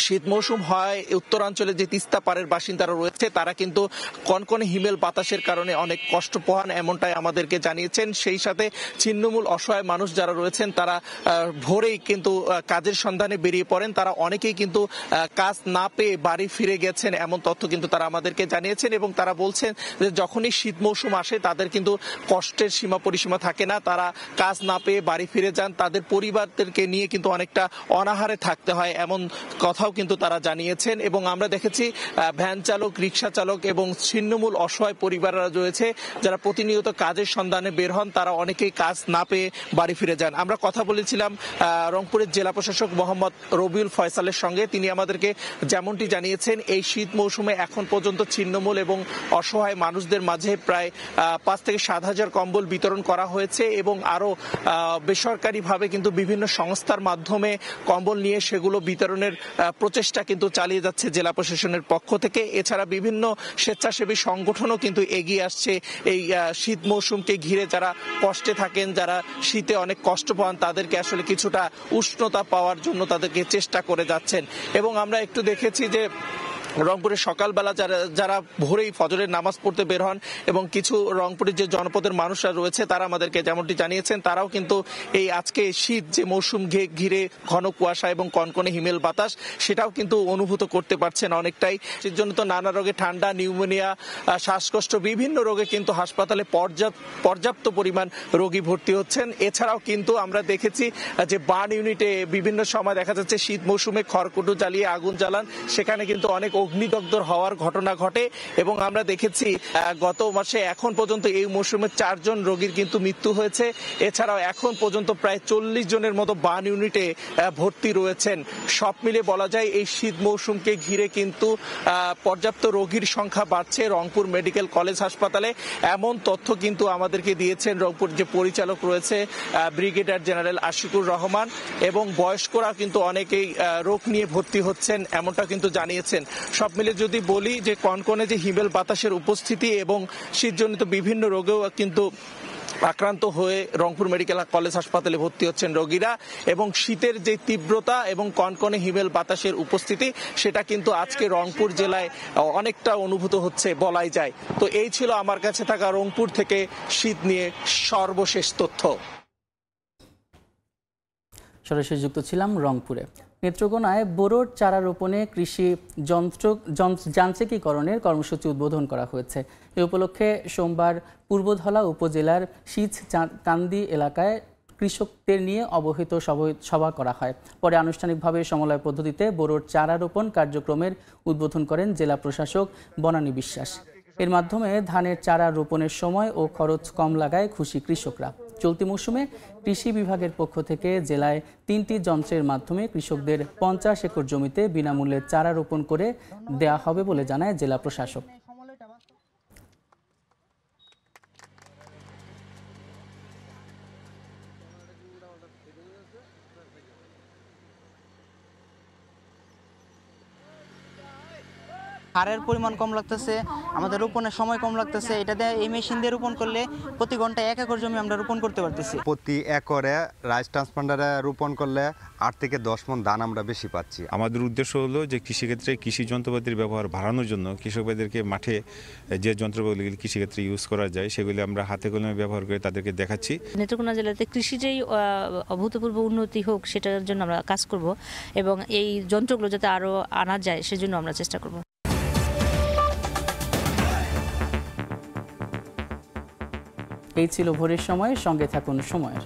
শীত মৌসুম হয়, উত্তরাঞ্চলে যে তিস্তা পাড়ের বাসিন্দারা রয়েছে তারা কিন্তু কনকনে হিমেল বাতাসের কারণে অনেক কষ্ট পোহান, এমনটাই আমাদেরকে জানিয়েছেন। সেই সাথে ছিন্নমূল অসহায় মানুষ যারা রয়েছেন তারা ভোরেই কিন্তু কাজের সন্ধানে বেরিয়ে পড়েন, তারা অনেকেই কিন্তু কাজ না পেয়ে বাড়ি ফিরে গেছেন এমন তথ্য কিন্তু তারা আমাদেরকে জানিয়েছেন। এবং তারা বলছেন যে যখনই শীত মৌসুম আসে তাদের কিন্তু কষ্টের সীমা পরিসীমা থাকে না, তারা কাজ না পেয়ে বাড়ি ফিরে যান, তাদের পরিবারদেরকে নিয়ে কিন্তু অনেকটা অনাহারে থাকতে হয় এমন কথাও কিন্তু তারা জানিয়েছেন। এবং আমরা দেখেছি ভ্যান চালক, রিক্সা চালক এবং ছিন্নমূল অসহায় পরিবাররা রয়েছে যারা প্রতিনিয়ত কাজের সন্ধানে বের হন, তারা অনেকেই কাজ না পেয়ে বাড়ি ফিরে যান। আমরা কথা বলেছিলাম রংপুরের জেলা প্রশাসক মোহাম্মদ রবিউল ফয়সালের সঙ্গে। তিনি আমাদেরকে যেমনটি জানিয়েছেন এই শীত মৌসুমে এখন পর্যন্ত ছিন্নমূল এবং অসহায় মানুষদের মাঝে প্রায় 5 থেকে 7 হাজার কম্বল বিতরণ করা হয়েছে এবং আরো বেসরকারিভাবে কিন্তু বিভিন্ন সংস্থার মাধ্যমে কম্বল নিয়ে সেগুলো বিতরণের প্রচেষ্টা কিন্তু চালিয়ে যাচ্ছে জেলা প্রশাসনের পক্ষ থেকে। এছাড়া বিভিন্ন স্বেচ্ছাসেবী সংগঠনও কিন্তু এগিয়ে আসছে এই শীত মৌসুমকে ঘিরে। যারা কষ্টে থাকেন, যারা শীতে অনেক কষ্ট পান, তাদেরকে আসলে কিছুটা উষ্ণতা পাওয়ার জন্য তাদেরকে চেষ্টা করে যাচ্ছেন। এবং আমরা একটু দেখেছি যে রংপুরের সকালবেলা যারা ভোরেই ফজরের নামাজ পড়তে বের হন এবং কিছু রংপুরের যে জনপদের মানুষরা রয়েছে তারা আমাদেরকে যেমনটি জানিয়েছেন তারাও কিন্তু এই আজকে শীত যে মৌসুম ঘিরে ঘন কুয়াশা এবং কনকনে হিমেল বাতাস সেটাও কিন্তু অনুভূত করতে পারছেন অনেকটাই। সেজন্য তো নানা রোগে, ঠান্ডা, নিউমোনিয়া, শ্বাসকষ্ট, বিভিন্ন রোগে কিন্তু হাসপাতালে পর্যাপ্ত পরিমাণ রোগী ভর্তি হচ্ছেন। এছাড়াও কিন্তু আমরা দেখেছি যে বার্ন ইউনিটে বিভিন্ন সময় দেখা যাচ্ছে শীত মৌসুমে খড়কুটো জ্বালিয়ে আগুন জ্বালান, সেখানে কিন্তু অনেক অগ্নিদগ্ধ হওয়ার ঘটনা ঘটে। এবং আমরা দেখেছি গত মাসে এখন পর্যন্ত এই মৌসুমে 4 জন রোগীর কিন্তু মৃত্যু হয়েছে। এছাড়াও এখন পর্যন্ত প্রায় 40 জনের মতো বার্ন ইউনিটে ভর্তি রয়েছেন। সব মিলে বলা যায় এই শীত মৌসুমকে ঘিরে কিন্তু পর্যাপ্ত রোগীর সংখ্যা বাড়ছে রংপুর মেডিকেল কলেজ হাসপাতালে, এমন তথ্য কিন্তু আমাদেরকে দিয়েছেন রংপুর যে পরিচালক রয়েছে ব্রিগেডিয়ার জেনারেল আশিকুর রহমান। এবং বয়স্করা কিন্তু অনেকেই রোগ নিয়ে ভর্তি হচ্ছেন এমনটা কিন্তু জানিয়েছেন। সব মিলে যদি বলি যে কনকনে যে হিমেল বাতাসের উপস্থিতি এবং শীতজনিত বিভিন্ন রোগেও কিন্তু আক্রান্ত হয়ে রংপুর মেডিকেল কলেজ হাসপাতালে ভর্তি হচ্ছেন রোগীরা। এবং শীতের যে তীব্রতা এবং কনকনে হিমেল বাতাসের উপস্থিতি সেটা কিন্তু আজকে রংপুর জেলায় অনেকটা অনুভূত হচ্ছে বলাই যায়। তো এই ছিল আমার কাছে থাকা রংপুর থেকে শীত নিয়ে সর্বশেষ তথ্য। সরাসরি যুক্ত ছিলাম রংপুরে। নেত্রকোনায় বোরোর চারা রোপণে কৃষি যান্ত্রিকীকরণের কর্মসূচি উদ্বোধন করা হয়েছে। এ উপলক্ষে সোমবার পূর্বধলা উপজেলার শীছকান্দি এলাকায় কৃষকদের নিয়ে অবহিত সভা করা হয়। পরে আনুষ্ঠানিকভাবে সমন্বয় পদ্ধতিতে বোরোর চারা রোপণ কার্যক্রমের উদ্বোধন করেন জেলা প্রশাসক বনানী বিশ্বাস। এর মাধ্যমে ধানের চারা রোপণের সময় ও খরচ কম লাগায় খুশি কৃষকরা। চলতি মৌসুমে কৃষি বিভাগের পক্ষ থেকে জেলায় 3টি যন্ত্রের মাধ্যমে কৃষকদের 50 একর জমিতে বিনামূল্যে চারা রোপণ করে দেয়া হবে বলে জানায় জেলা প্রশাসক। সারের পরিমাণ কম লাগতেছে, আমাদের রোপণের সময় কম লাগতেছে। এটা দিয়ে এই মেশিন দিয়ে রোপণ করলে প্রতি ঘন্টায় 1 একর জমি আমরা রোপণ করতে পারতেছি। প্রতি একরে রাইস ট্রান্সপ্লান্টারে রোপণ করলে 8 থেকে 10 মণ ধান আমরা বেশি পাচ্ছি। আমাদের উদ্দেশ্য হলো যে কৃষিক্ষেত্রে কৃষি যন্ত্রপাতির ব্যবহার বাড়ানোর জন্য কৃষক ভাইদেরকে মাঠে যে যন্ত্রপাতিগুলি কৃষিক্ষেত্রে ইউজ করা যায় সেগুলি আমরা হাতে কলমে ব্যবহার করে তাদেরকে দেখাচ্ছি। নেত্রকোনা জেলাতে কৃষিটাই অভূতপূর্ব উন্নতি হোক সেটার জন্য আমরা কাজ করব এবং এই যন্ত্রগুলো যাতে আরও আনা যায় সেজন্য আমরা চেষ্টা করব। এই ছিল ভোরের সময়, সঙ্গে থাকুন সময়ের।